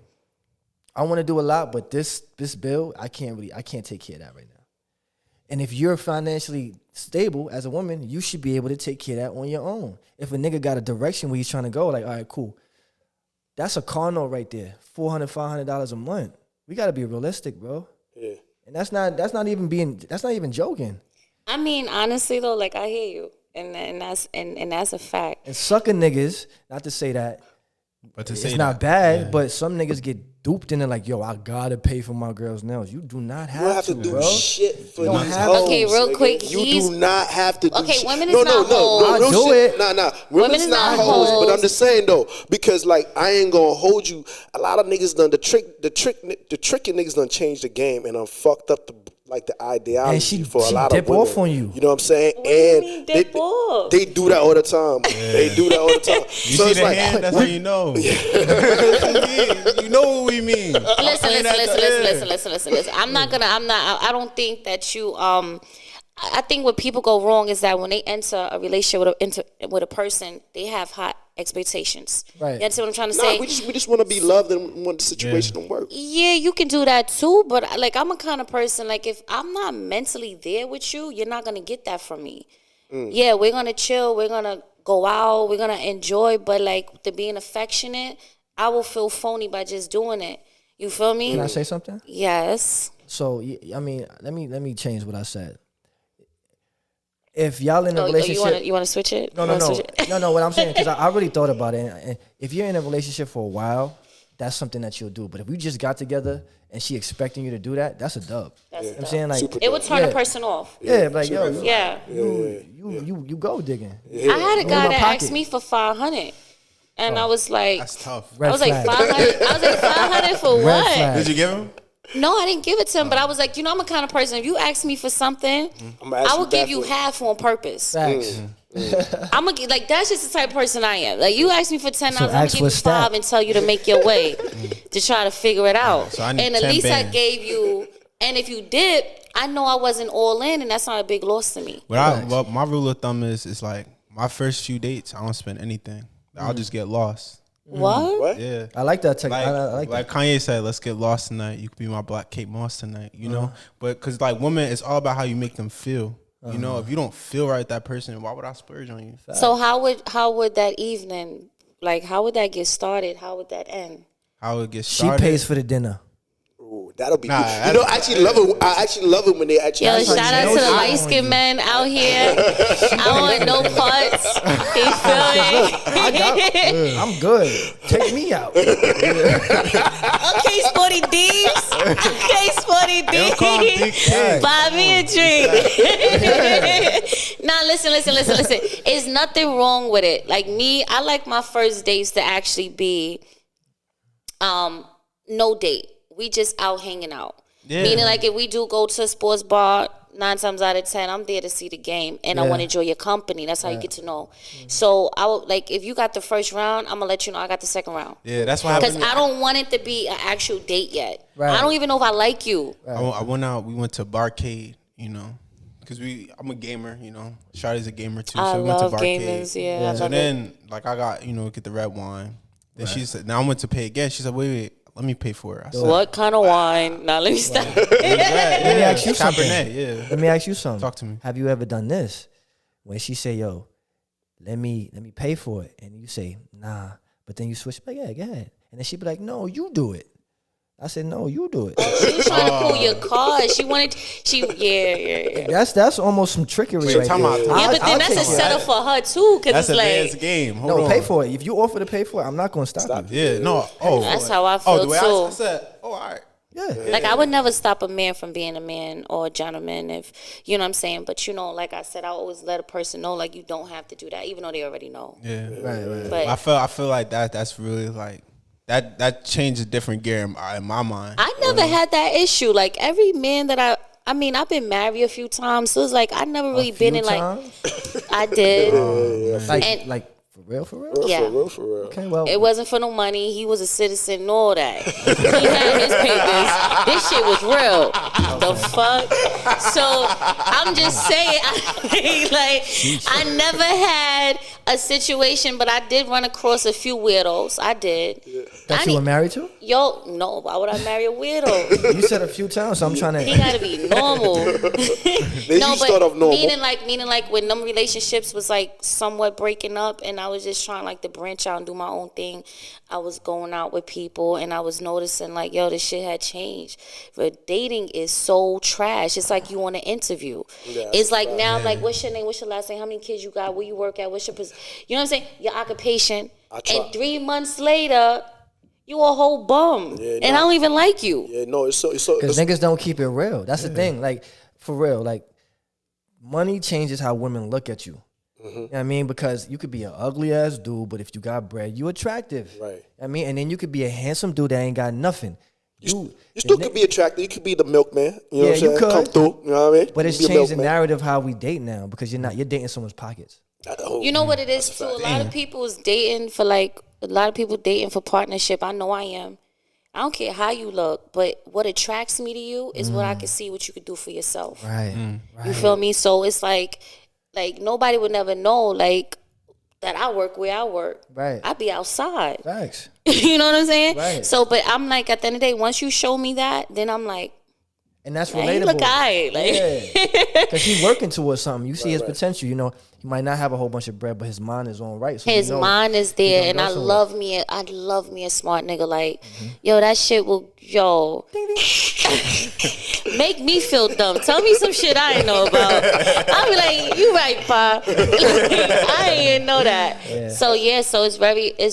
I want to do a lot, but this bill, I can't take care of that right now. And if you're financially stable as a woman, you should be able to take care of that on your own. If a nigga got a direction where he's trying to go, like, all right, cool. That's a car note right there, $400, $500 a month. We got to be realistic, bro. Yeah. And that's not even joking. I mean, honestly though, like I hear you, and that's a fact. And sucker niggas, not to say that, but to say it's not bad, but some niggas get duped into like, yo, I gotta pay for my girl's nails. You do not have to. You don't have to do shit for these hoes. Okay, real quick. You do not have to do shit. Women is not hoes. No, do it. Nah. Women is not hoes. But I'm just saying though, because like I ain't gonna hold you. A lot of niggas done the tricking niggas done changed the game and fucked up the ideology for a lot of women. Off on you. You know what I'm saying? What and do you mean dip off? They do that all the time. Yeah. They do that all the time. You so see it's the like, hand, that's how you know. You know what we mean. Listen. I don't think that you I think what people go wrong is that when they enter a relationship with a person, they have high expectations. Right. You understand what I'm trying to say? We just want to be loved and want the situation to work. Yeah, you can do that too, but like I'm a kind of person, like if I'm not mentally there with you, you're not gonna get that from me. Yeah, we're gonna chill, we're gonna go out, we're gonna enjoy, but like to being affectionate, I will feel phony by just doing it. You feel me? Can I say something? Yes. So I mean, let me change what I said. If y'all in a relationship, you want to switch it? No. What I'm saying, because I really thought about it. And if you're in a relationship for a while, that's something that you'll do. But if we just got together and she expecting you to do that, that's a dub. I'm saying, like, it would turn a person off. Yeah, like yo, you go digging. Yeah. I had a guy that asked me for $500, and I was like, that's tough. I was like $500. I was like $500 for what? Did you give him? No, I didn't give it to him, but I was like, I'm a kind of person. If you ask me for something, I will give you half on purpose. Facts. I'm gonna like that's just the type of person I am. Like you ask me for $10, So I'm gonna give you $5 and tell you to make your way to try to figure it out. So I need and at 10 least I bands. gave you. And if you did, I know I wasn't all in, and that's not a big loss to me. But my rule of thumb is like my first few dates, I don't spend anything. I'll just get lost. What? Yeah, I like that. Like, Like Kanye said, let's get lost tonight. You could be my Black Kate Moss tonight, you know? But because like women, it's all about how you make them feel. You know, if you don't feel right with that person, why would I splurge on you? So how would that evening, like how would that get started? How would that end? How it get she started? pays for the dinner. Ooh, that'll be Nah, good. You know, I actually love it. I actually love it when they actually. Yo, shout out to the light skinned men out here. I want no parts. You feel me? I'm good. Take me out. Okay, Sporty D's. Okay, Sporty D's. Buy me a drink. Nah, listen. It's nothing wrong with it. Like me, I like my first dates to actually be no date. We just out hanging out. Yeah. Meaning like if we do go to a sports bar, 9 times out of 10, I'm there to see the game and I want to enjoy your company. That's how you get to know. So I would like if you got the first round, I'm gonna let you know I got the second round. Yeah, that's why. Because I don't want it to be an actual date yet. Right. I don't even know if I like you. I went out. We went to Barcade, you know, because I'm a gamer, you know. Shawty's a gamer too, so we went to love Barcade. gamers, yeah. I So love then, like, I got get the red wine. Then she said, now I went to pay again. She said, wait, let me pay for it. I said, What kind of wine? Now let me stop. Let me ask you something. Cabernet, yeah. Let me ask you something. Talk to me. Have you ever done this? When she say, "Yo, let me pay for it," and you say, "Nah," but then you switch back, yeah, go ahead, and then she be like, "No, you do it." I said, "No, you do it." She was trying to pull your card. Yeah. That's almost some trickery right there. Yeah, but then that's a setup for her too, because That's it's a man's like game. Hold No, on. pay for it. If you offer to pay for it, I'm not going to stop you. Yeah, no. Oh, that's how I feel the way too. I said, all right. Yeah. Like I would never stop a man from being a man or a gentleman if you know what I'm saying. But like I said, I always let a person know like you don't have to do that, even though they already know. Yeah, Right. But I feel like that's really like that changed a different gear in my mind. I never had that issue. Like every man that I've been married a few times, so it's like I never really been in like I did. Like for real. Yeah. For real. Okay, well, It wasn't for no money. He was a citizen and all that. He had his papers. This shit was real. The fuck? So I'm just saying, I never had a situation, but I did run across a few weirdos. I did. that you were married to? Yo, no. Why would I marry a weirdo? You said a few times, so I'm trying to. He gotta be normal. Then No, you start off normal. meaning like when them relationships was like somewhat breaking up, and I was just trying like to branch out and do my own thing. I was going out with people, and I was noticing like, yo, this shit had changed. But dating is so trash. It's like you want an interview. Yeah, It's like now, like, what's your name? What's your last name? How many kids you got? Where you work at? What's your position? You know what I'm saying? Your occupation. And 3 months later, you a whole bum, and I don't even like you. Yeah, no, it's so. Because niggas don't keep it real. That's the thing. Like, for real. Like, money changes how women look at you. You know what I mean? Because you could be an ugly ass dude, but if you got bread, you attractive. Right. I mean, and then you could be a handsome dude that ain't got nothing. You still could be attractive. You could be the milkman. You know what I'm saying? you could. Come through. You know what I mean? But it's You be a changed the milkman. narrative how we date now because you're dating someone's pockets. You know what it is too? A lot of people is dating for partnership. I know I am. I don't care how you look, but what attracts me to you is what I can see what you could do for yourself. Right. You feel me? So it's like nobody would never know like that I work where I work. Right. I be outside. Thanks. You know what I'm saying? Right. So, but I'm like at the end of the day, once you show me that, then I'm like, And that's man, relatable. he look alright. Like, Because he's working towards something. You see his potential. You know, he might not have a whole bunch of bread, but his mind is on right. So his mind is there, and I love me a smart nigga. Like, yo, that shit will, make me feel dumb. Tell me some shit I ain't know about. I'll be like, you right, pa. I ain't even know that. Yeah. So it's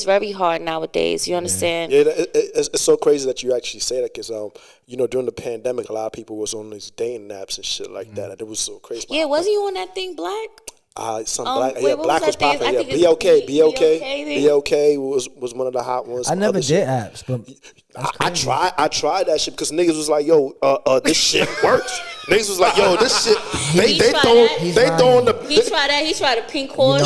very hard nowadays. You understand? Yeah, it's so crazy that you actually say that because during the pandemic, a lot of people was on these dating apps and shit like that. And it was so crazy. Yeah, wasn't you on that thing, Black? Some Wait, black, what black was was that thing? popping. I Yeah, think it's BLK was one of the hot ones. I never Other did apps, but I tried that shit because niggas was like, yo, this shit works. Niggas was like, yo, this shit. They throwing the. He tried that. He tried a pink horse.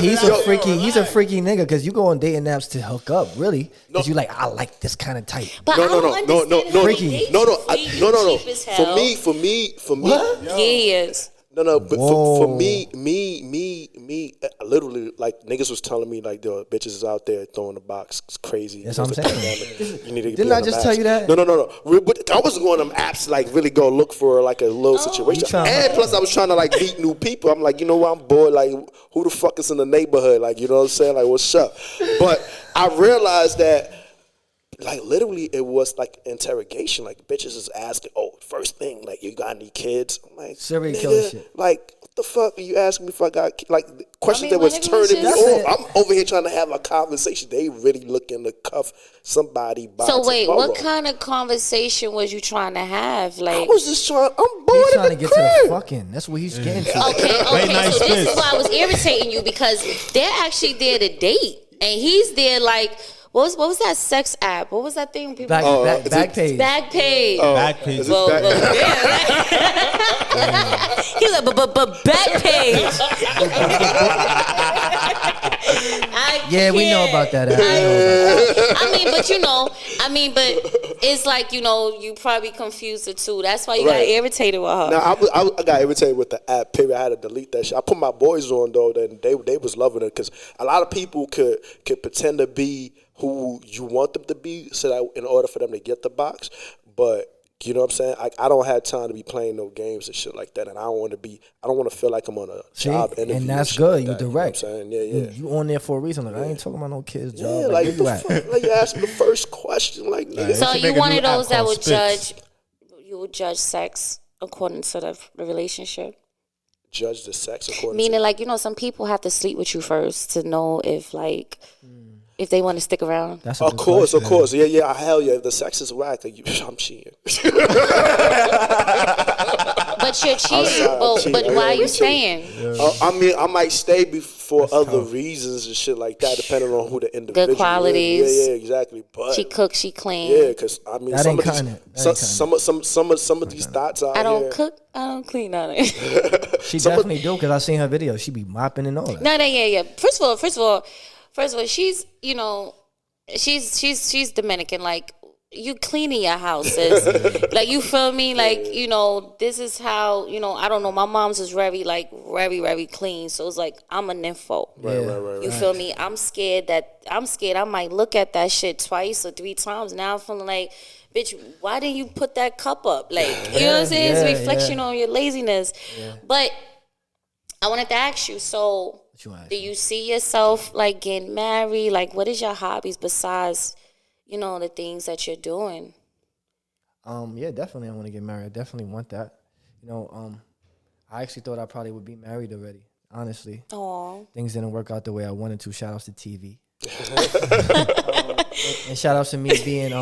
He's a freaky nigga because you go on dating apps to hook up, really. Because you like, I like this kind of type. But no. Freaky. No. For me. What? Yes. No, but for me, literally, like niggas was telling me like the bitches is out there throwing the box. It's crazy. That's what I'm saying. You need to Didn't I just tell you that? No. But I wasn't going on them apps to like really go look for like a little situation. And plus, I was trying to like meet new people. I'm like, you know what? I'm bored. Like, who the fuck is in the neighborhood? Like, you know what I'm saying? Like, what's up? But I realized that. Like literally, it was like interrogation. Like bitches is asking, "Oh, first thing, like you got any kids?" I'm like, serial killer shit. Like, what the fuck are you asking me if I got like questions that was turning me off? I'm over here trying to have a conversation. They really looking to cuff somebody. By So wait, tomorrow. what kind of conversation was you trying to have? Like, I was just trying. I'm bored. He's trying to the get crib. to the fucking. That's what he's getting to. Okay. So this is why I was irritating you because they're actually there to date, and he's there like. What was that sex app? What was that thing? People Backpage. Backpage. Backpage. He's like, but Backpage. Yeah, we know about that. But it's like, you probably confused the two. That's why you got irritated with her. Now I got irritated with the app. Period. I had to delete that shit. I put my boys on though, and they was loving it because a lot of people could pretend to be who you want them to be, so that in order for them to get the box, but. You know what I'm saying? I don't have time to be playing no games and shit like that, and I don't want to feel like I'm on a job interview. And that's good. You direct. You know what I'm saying? Yeah. You on there for a reason. Like, I ain't talking about no kids' job. Yeah, like the fuck? Like you asked me the first question, like nigga. So you one of those that would judge? You would judge sex according to the relationship. Judge the sex according. Meaning, like some people have to sleep with you first to know if if they want to stick around. That's of course. Yeah. Hell yeah. If the sex is whack, I'm cheating. But you're cheating. But why are you staying? I mean, I might stay for other reasons and shit like that, depending on who the individual Good qualities. is. Yeah, exactly. But she cooks, she clean. Yeah, because I mean, some of these thoughts out here. I don't cook, I don't clean on it. She definitely do because I seen her video. She be mopping and all that. No, yeah. First of all, she's she's Dominican. Like, you cleaning your houses. Like, you feel me? Like, this is how, I don't know. My mom's is very very clean. So it's like, I'm a nympho. Right. You feel me? I'm scared I might look at that shit twice or 3 times. Now I'm feeling like, bitch, why didn't you put that cup up? Like, you know what I'm saying? It's a reflection on your laziness. Yeah. But I wanted to ask you, so do you see yourself like getting married? Like, what is your hobbies besides, the things that you're doing? Yeah, definitely I want to get married. I definitely want that. I actually thought I probably would be married already, honestly. Aww. Things didn't work out the way I wanted to. Shout outs to TV. And shout outs to me being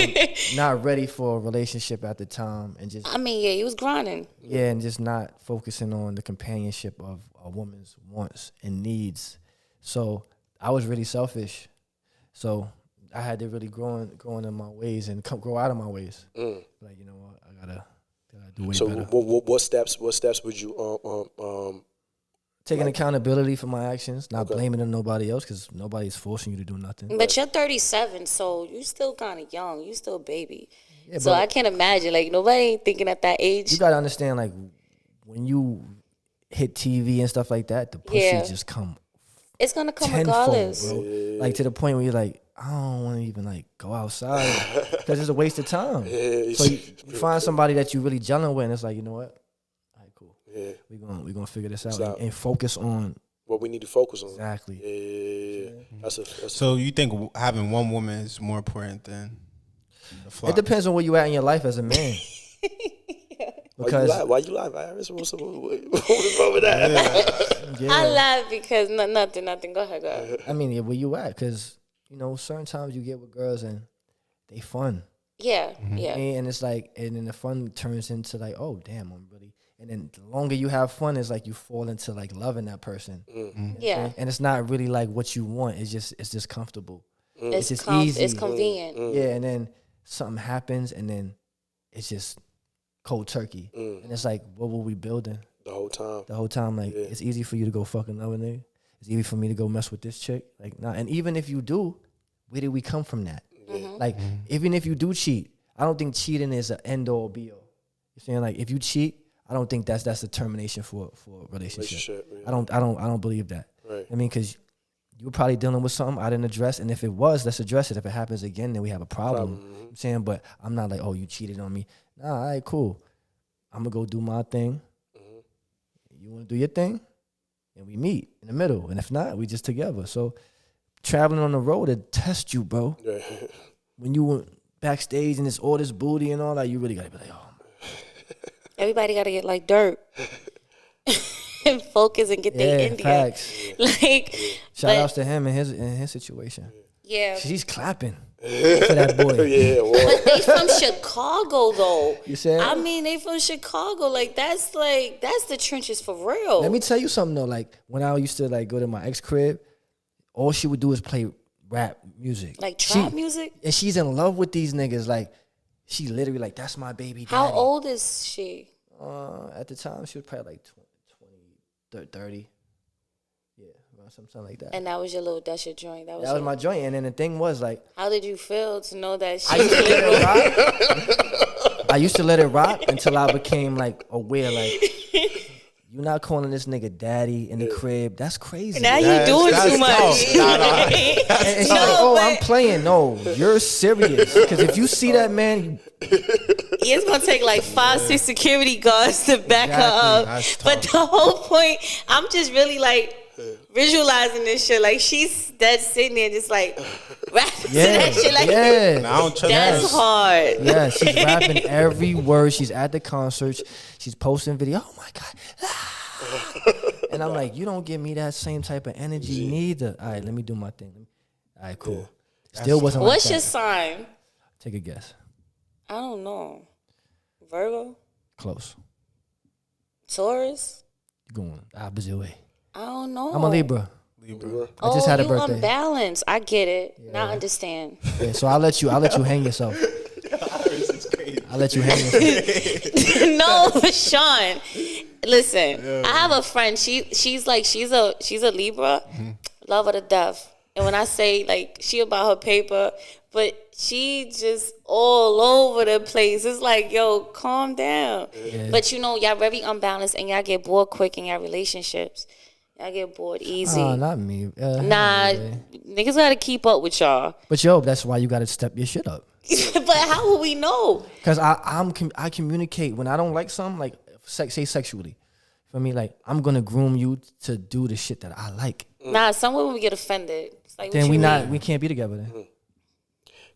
not ready for a relationship at the time and just. I mean, yeah, you was grinding. Yeah, and just not focusing on the companionship of a woman's wants and needs. So I was really selfish. So I had to really grow in my ways and grow out of my ways. Like, you know what, I gotta do way better. So what steps would you taking accountability for my actions, not blaming it on nobody else because nobody's forcing you to do nothing. But you're 37, so you still kind of young. You still a baby. Yeah, so I can't imagine, like, nobody ain't thinking at that age. You gotta understand, like, when you hit TV and stuff like that, the pussy just come. It's gonna come tenfold, regardless. bro. Like, to the point where you're like, I don't want to even like go outside because it's a waste of time. So you find somebody that you really gelling with, and it's like, you know what? All right, cool. Yeah, we gonna figure this out and focus on what we need to focus on. Exactly. Yeah. So you think having one woman is more important than the flock? It depends on where you at in your life as a man. Because why you lie, Iris? What's wrong with that? Yeah. I laugh because nothing. Go ahead. I mean, where you at? Because certain times you get with girls and they fun. Yeah, yeah. And it's like, and then the fun turns into like, oh damn, I'm really And then the longer you have fun, it's like you fall into like loving that person. Yeah. And it's not really like what you want. It's just comfortable. It's just easy. easy. It's convenient. Yeah, and then something happens, and then it's just cold turkey. And it's like, what were we building? The whole time. The whole time, like, it's easy for you to go fuck another nigga. It's easy for me to go mess with this chick. Like, nah. And even if you do, where did we come from that? Like, even if you do cheat, I don't think cheating is an end all be all. You saying, like, if you cheat, I don't think that's a termination for a relationship. I don't believe that. Right. I mean, because you were probably dealing with something I didn't address, and if it was, let's address it. If it happens again, then we have a problem. You know what I'm saying, but I'm not like, oh, you cheated on me. Nah, all right, cool. I'm gonna go do my thing. You wanna do your thing, and we meet in the middle. And if not, we just together. So traveling on the road, it tests you, bro. Yeah. When you were backstage and it's all this booty and all that, you really gotta be like, oh. Everybody gotta get like dirt. And focus and get their India. Facts. Like, Shout outs to him in his situation. Yeah. She's clapping for that boy. Yeah, but they from Chicago though. You said? I mean, they from Chicago. Like that's the trenches for real. Let me tell you something though. Like when I used to like go to my ex crib, all she would do is play rap music, like trap music. And she's in love with these niggas. Like she literally like, that's my baby daddy. How old is she? At the time, she was probably like 30. Yeah, something like that. And that was that's your joint. That was my joint. And then the thing was like, how did you feel to know that she? I used to let it rock until I became like aware, like, you're not calling this nigga daddy in the crib. That's crazy. Now you doing too much. And she's like, oh, I'm playing. No, you're serious. Because if you see that man, it's gonna take like 5-6 security guards to back her up. But the whole point, I'm just really like visualizing this shit. Like she's sitting there just like rapping to that shit. Like that's hard. Yeah, she's rapping every word. She's at the concerts. She's posting video. Oh my God. And I'm like, you don't give me that same type of energy neither. All right, let me do my thing. All right, cool. Still wasn't like that. What's your sign? Take a guess. I don't know. Virgo? Close. Taurus? You're going the opposite way. I don't know. I'm a Libra. I just had a birthday. Unbalanced. I get it. Yeah. Now I understand. Yeah, so I'll let you hang yourself. I'll let you hang yourself. No, but Sean, listen. I have a friend. She's a Libra. Love her to death. And when I say like she about her paper, but she just all over the place. It's like, yo, calm down. Yeah. But y'all very unbalanced and y'all get bored quick in y'all relationships. Y'all get bored easy. Not me. Nah, niggas gotta keep up with y'all. But yo, that's why you gotta step your shit up. But how will we know? Because I communicate when I don't like something, like say sexually. For me, like I'm gonna groom you to do the shit that I like. Nah, some women we get offended. It's like, then we can't be together then.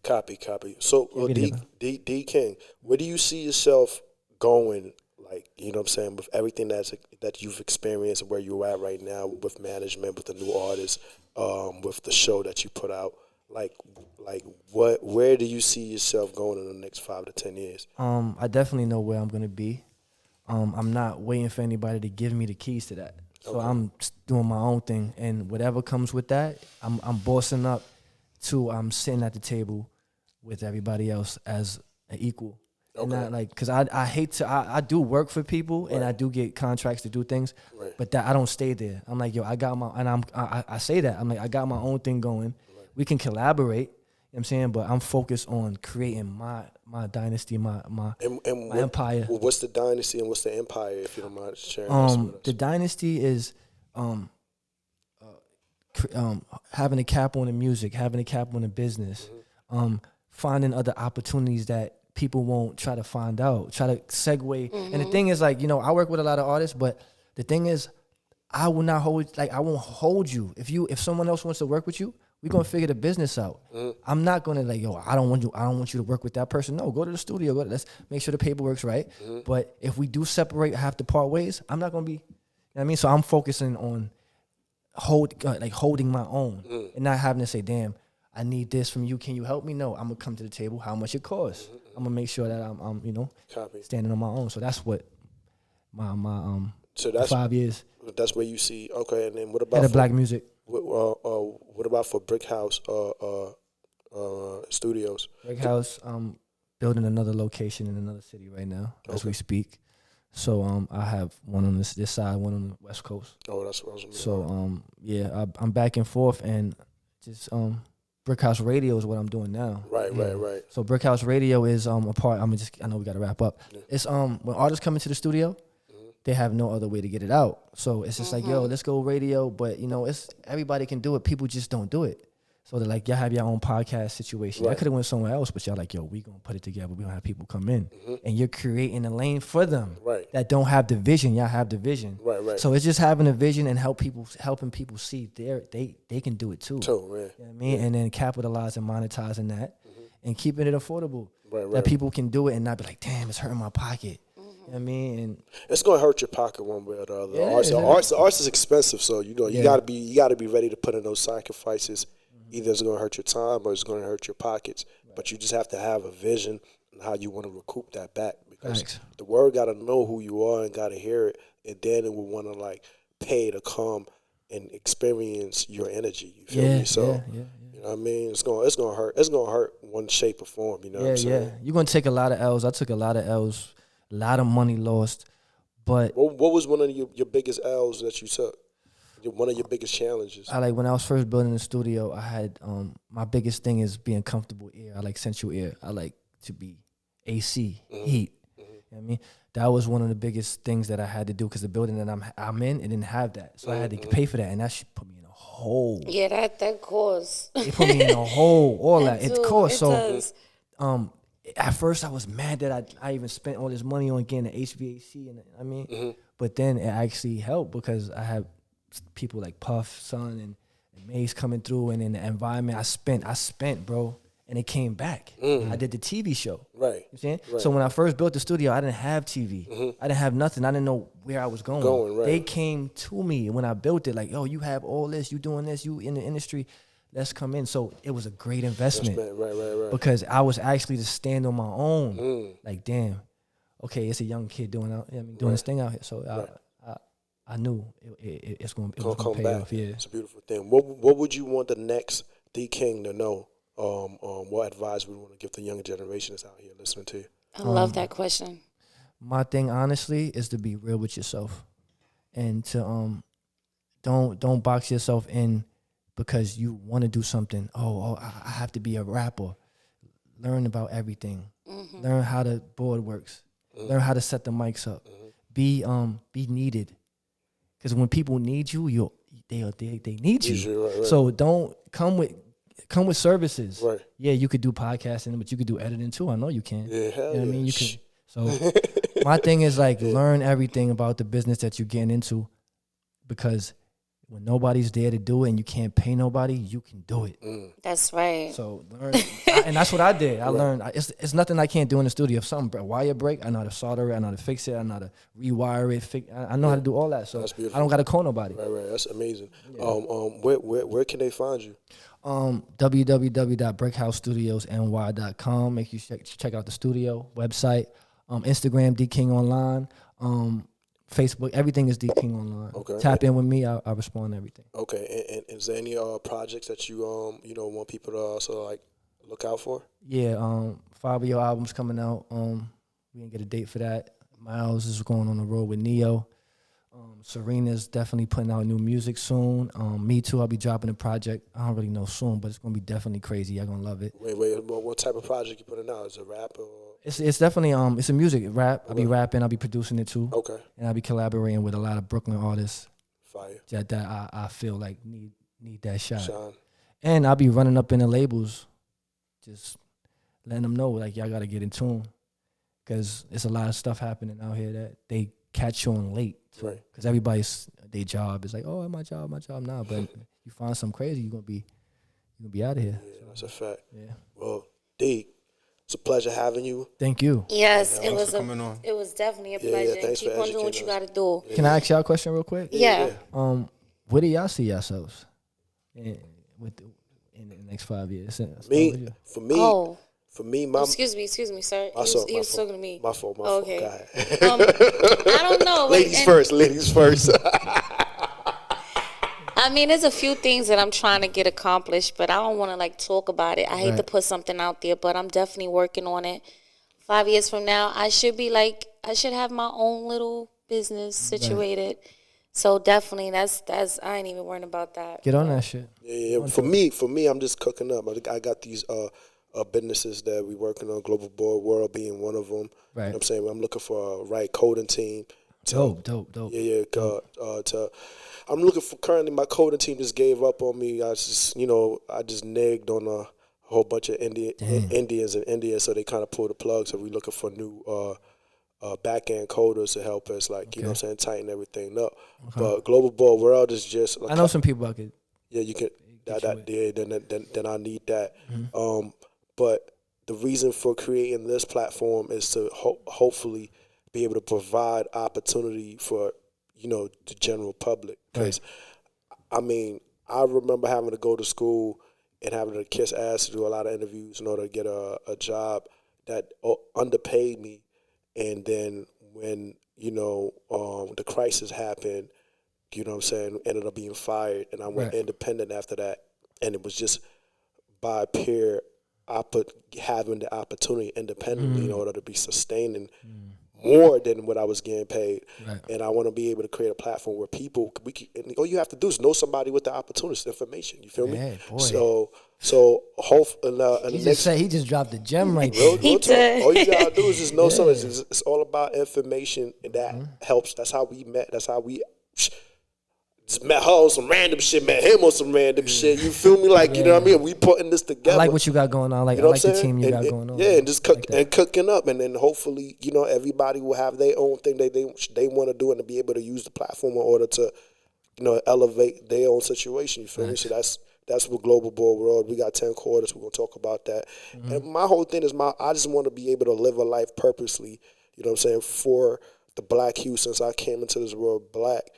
Copy. So DKing, where do you see yourself going? Like, you know what I'm saying, with everything that you've experienced, where you're at right now with management, with the new artists, with the show that you put out, like where do you see yourself going in the next 5 to 10 years? I definitely know where I'm gonna be. I'm not waiting for anybody to give me the keys to that. So I'm doing my own thing, and whatever comes with that, I'm bossing up to I'm sitting at the table with everybody else as an equal. And not like, cause I hate to, I do work for people and I do get contracts to do things, but that I don't stay there. I'm like, yo, I got my, and I say that, I'm like, I got my own thing going. We can collaborate, you know what I'm saying? But I'm focused on creating my dynasty, my empire. What's the dynasty and what's the empire, if you don't mind sharing this with us? The dynasty is having a cap on the music, having a cap on the business, finding other opportunities that people won't try to find out, try to segue. And the thing is, like, I work with a lot of artists, but the thing is, I will not hold, like, I won't hold you. If someone else wants to work with you, we're gonna figure the business out. I'm not gonna like, yo, I don't want you to work with that person. No, go to the studio, let's make sure the paperwork's right. But if we do separate, have to part ways, I'm not gonna be, you know what I mean? So I'm focusing on holding my own and not having to say, damn, I need this from you. Can you help me? No, I'm gonna come to the table. How much it costs? I'm gonna make sure that I'm standing on my own. So that's what So that's 5 years. That's where you see. Okay, and then what about Head of Black Music. What about for Brick House Studios? Brick House, building another location in another city right now as we speak. So I have one on this side, one on the West Coast. Oh, that's what I was mean. So yeah, I'm back and forth, and just Brick House Radio is what I'm doing now. Right. So Brick House Radio is a part. I know we got to wrap up. Yeah. It's when artists come into the studio, they have no other way to get it out. So it's just like, yo, let's go radio. But it's everybody can do it. People just don't do it. So they're like, y'all have your own podcast situation. I could have went somewhere else, but y'all like, yo, we gonna put it together. We gonna have people come in, and you're creating a lane for them that don't have the vision. Y'all have the vision. Right. So it's just having a vision and helping people see they can do it too. Man. You know what I mean? And then capitalizing, monetizing that, and keeping it affordable. Right. That people can do it and not be like, damn, it's hurting my pocket. You know what I mean? And it's gonna hurt your pocket one way or the other. Yeah, Arts is expensive, so you gotta be ready to put in those sacrifices. Either it's going to hurt your time or it's going to hurt your pockets. But you just have to have a vision on how you want to recoup that back. Because the world got to know who you are and got to hear it. And then it will want to pay to come and experience your energy. You feel me? So, you know what I mean? It's going to hurt. It's going to hurt one shape or form. You know what I'm saying? Yeah. You're going to take a lot of L's. I took a lot of L's, a lot of money lost. But what was one of your biggest L's that you took? One of your biggest challenges? When I was first building the studio, I had my biggest thing is being comfortable air. I like central air. I like to be AC, heat. You know what I mean? That was one of the biggest things that I had to do because the building that I'm in, it didn't have that. So I had to pay for that, and that shit put me in a hole. Yeah, that costs. It put me in a hole, all that. It costs. Does. At first I was mad that I even spent all this money on getting the HVAC, and but then it actually helped because I had people like Puff, Son, and Maze coming through, and in the environment I spent, bro, and it came back. I did the TV show. Right. You know what I'm saying? So when I first built the studio, I didn't have TV. I didn't have nothing. I didn't know where I was going. They came to me when I built it, like, yo, you have all this, you doing this, you in the industry, let's come in. So it was a great investment. Right. Because I was actually to stand on my own. Like, damn, okay, it's a young kid doing this thing out here. So I knew it's going to pay back. off. Yeah, it's a beautiful thing. What would you want the next DKing to know? What advice would you want to give the younger generation that's out here listening to you? I love that question. My thing, honestly, is to be real with yourself, and to don't box yourself in because you want to do something. Oh, I have to be a rapper. Learn about everything. Learn how the board works. Learn how to set the mics up. Be needed. Because when people need you, they need you. Right. So don't come with services. Right. Yeah, you could do podcasting, but you could do editing too. I know you can. Yeah, hell you know what I mean? You can. So my thing is learn everything about the business that you're getting into, because when nobody's there to do it and you can't pay nobody, you can do it. That's right. So learn, and that's what I did. I learned. It's nothing I can't do in the studio. If something wire break, I know how to solder it. I know how to fix it. I know how to rewire it. I know how to do all that. So I don't got to call nobody. Right. That's amazing. Yeah. Where can they find you? www.brickhousestudiosny.com. Make you check out the studio website. Instagram DKing Online. Facebook, everything is DKing Online. Okay. Tap in with me. I respond to everything. Okay. And is there any projects that you want people to also look out for? Yeah. 5 of your albums coming out. We didn't get a date for that. Miles is going on the road with Neo. Serena's definitely putting out new music soon. Me too. I'll be dropping a project. I don't really know soon, but it's gonna be definitely crazy. Y'all gonna love it. Wait. What type of project you putting out? Is it rap or? It's definitely it's a music rap. I'll be rapping. I'll be producing it too. Okay. And I'll be collaborating with a lot of Brooklyn artists. Fire. That I feel like need that shot. Shine. And I'll be running up in the labels, just letting them know y'all gotta get in tune, because it's a lot of stuff happening out here that they catch on late. Right. Because everybody's their job is my job now. But you find something crazy, you're gonna be out of here. Yeah, that's a fact. Yeah. Well, D, it's a pleasure having you. Thank you. Yes, it was definitely a pleasure. Thanks Keep for on doing what you educating got to do. Can I ask y'all a question real quick? Yeah. Where do y'all see yourselves in the next 5 years? For me, my excuse me, sir. He was talking to me. My fault. Okay. Go ahead. I don't know. ladies first. Ladies first. I mean, there's a few things that I'm trying to get accomplished, but I don't want to like talk about it. I hate to put something out there, but I'm definitely working on it. 5 years from now, I should have my own little business situated. So definitely, that's I ain't even worrying about that. Get on that shit. Yeah. For me, I'm just cooking up. I got these businesses that we working on. Global Board World being one of them. Right. You know what I'm saying? I'm looking for a right coding team. Dope. Yeah. I'm looking for currently. My coding team just gave up on me. I just negged on a whole bunch of Indians in India, so they kind of pulled the plug. So we're looking for new back end coders to help us, like you know, what I'm saying, tighten everything up. But Global Board World is just. Like, I know some people I could. Yeah, you can. Then I need that. But the reason for creating this platform is to hopefully be able to provide opportunity for the general public. Because I mean, I remember having to go to school and having to kiss ass to do a lot of interviews in order to get a job that underpaid me. And then when the crisis happened, you know what I'm saying, ended up being fired, and I went independent after that. And it was just by peer having the opportunity independently in order to be sustaining more than what I was getting paid. And I want to be able to create a platform where people, all you have to do is know somebody with the opportunity, information. You feel me? Boy. So hopefully, he just dropped a gem right there. there. All you gotta do is just know something. It's all about information, and that helps. That's how we met. That's how we just met her on some random shit, met him on some random shit. You feel me? Like you know what I mean? We putting this together. I like what you got going on. Like you know I like the team you got going on. Yeah, and just cooking up, and then hopefully everybody will have their own thing they want to do, and to be able to use the platform in order to elevate their own situation. You feel me? So that's what Global Board World. We got 10 quarters. We're gonna talk about that. And my whole thing is I just want to be able to live a life purposely. You know what I'm saying? For the Black hue, since I came into this world black,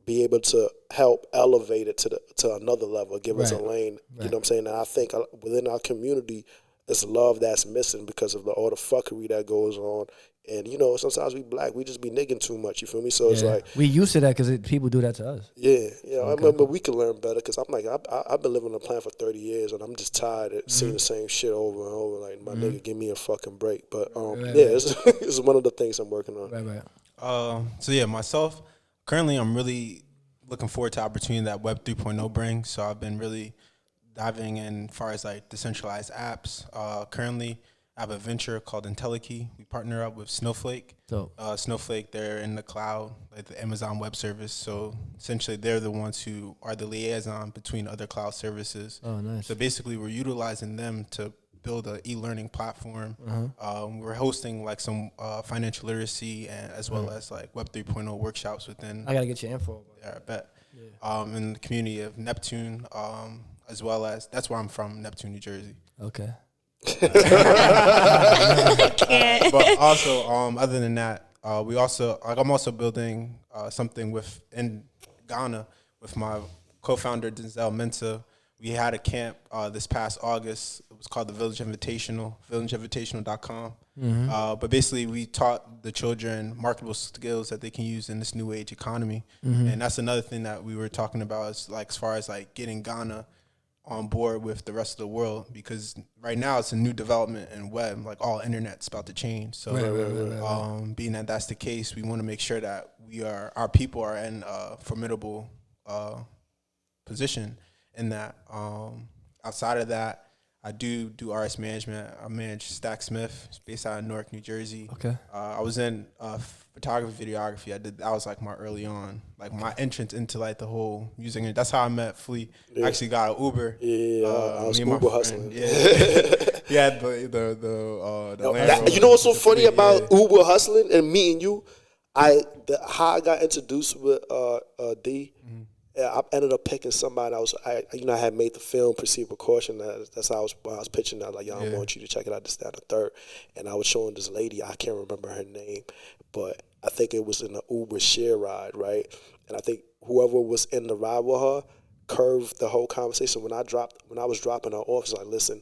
be able to help elevate it to another level, give us a lane. You know what I'm saying? And I think within our community, it's love that's missing because of all the fuckery that goes on. And sometimes we black, we just be nigging too much. You feel me? So it's like we used to that because people do that to us. Yeah. I remember we could learn better because I'm like I've been living on a plan for 30 years and I'm just tired of seeing the same shit over and over. Like my nigga, give me a fucking break. But it's one of the things I'm working on. So yeah, myself currently I'm really looking forward to the opportunity that Web 3.0 brings. So I've been really diving in as far as like decentralized apps. Currently, I have a venture called IntelliKey. We partner up with Snowflake. Snowflake, they're in the cloud, like the Amazon Web Service. So essentially, they're the ones who are the liaison between other cloud services. Oh, nice. So basically, we're utilizing them to build an e-learning platform. We're hosting like some financial literacy and as well as like Web 3.0 workshops within. I gotta get your info. Yeah, I bet. In the community of Neptune, as well as that's where I'm from, Neptune, New Jersey. Okay. But also, other than that, I'm also building something in Ghana with my co-founder Denzel Mensah. We had a camp this past August. It was called the Village Invitational, villageinvitational.com. But basically, we taught the children marketable skills that they can use in this new age economy. And that's another thing that we were talking about is like as far as like getting Ghana on board with the rest of the world, because right now it's a new development in web, like all internet's about to change. So being that that's the case, we want to make sure that our people are in a formidable position in that. Outside of that, I do RS management. I manage Stack Smith, it's based out of Newark, New Jersey. Okay. I was in photography, videography. That was like my early on, like my entrance into like the whole music. And that's how I met Flea. I actually got an Uber. I was Uber hustling. Yeah. Yeah, the Land you know what's so funny about Uber hustling and meeting you? How I got introduced with D. I ended up picking somebody. I had made the film Proceed with Caution. That's how I was pitching that. Like, I want you to check it out, this, that, and the third. And I was showing this lady, I can't remember her name, but I think it was in the Uber share ride, right? And I think whoever was in the ride with her curved the whole conversation. When I was dropping her off, it's like, listen,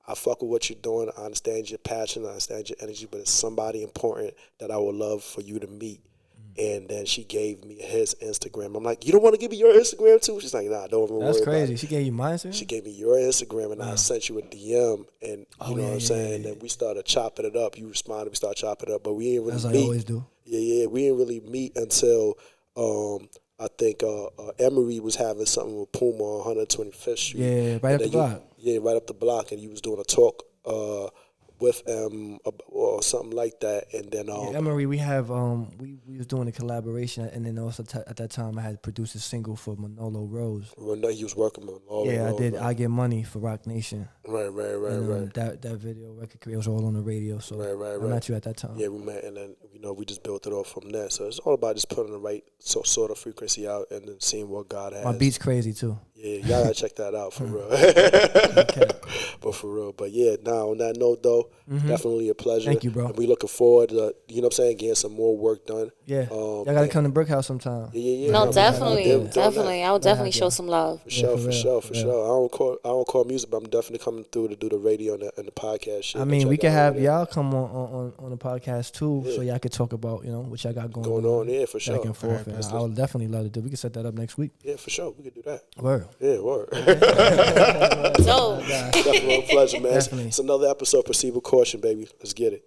I fuck with what you're doing. I understand your passion. I understand your energy, but it's somebody important that I would love for you to meet. And then she gave me his Instagram. I'm like, you don't want to give me your Instagram too? She's like, nah, don't even worry That's about crazy. it. She gave you my Instagram? She gave me your Instagram, and I sent you a DM, and you know what I'm saying? And we started chopping it up. You responded, we started chopping it up, but we didn't really As meet. I always do. Yeah, we didn't really meet until I think Emery was having something with Puma on 125th Street. Yeah, right up the block. Yeah, right up the block, and you was doing a talk with or something like that, and then Emery, we have we was doing a collaboration, and then also at that time I had produced a single for Manolo Rose. He was working with Manolo. Yeah, Rose, I did. right? I Get Money for Rock Nation. Right. And, that video record career was all on the radio. So I met you at that time. Yeah, we met, and then we just built it off from there. So it's all about just putting the right sort of frequency out, and then seeing what God has. My beat's crazy too. Yeah, y'all gotta check that out for real. But for real. But yeah, now on that note though, definitely a pleasure. Thank you, bro. And we looking forward to getting some more work done. Yeah, y'all gotta come to Brick House sometime. Yeah. No, definitely. I would definitely show some love. For sure. I don't call music, but I'm definitely coming through to do the radio and the podcast shit. I mean, we could have y'all come on the podcast too, so y'all could talk about what y'all got going on. Yeah, for sure. Back and forth. And I would definitely love to do. We could set that up next week. Yeah, for sure. We could do that. Word. Yeah, word. So definitely a pleasure, man. Definitely. It's another episode. Proceed with caution, baby. Let's get it.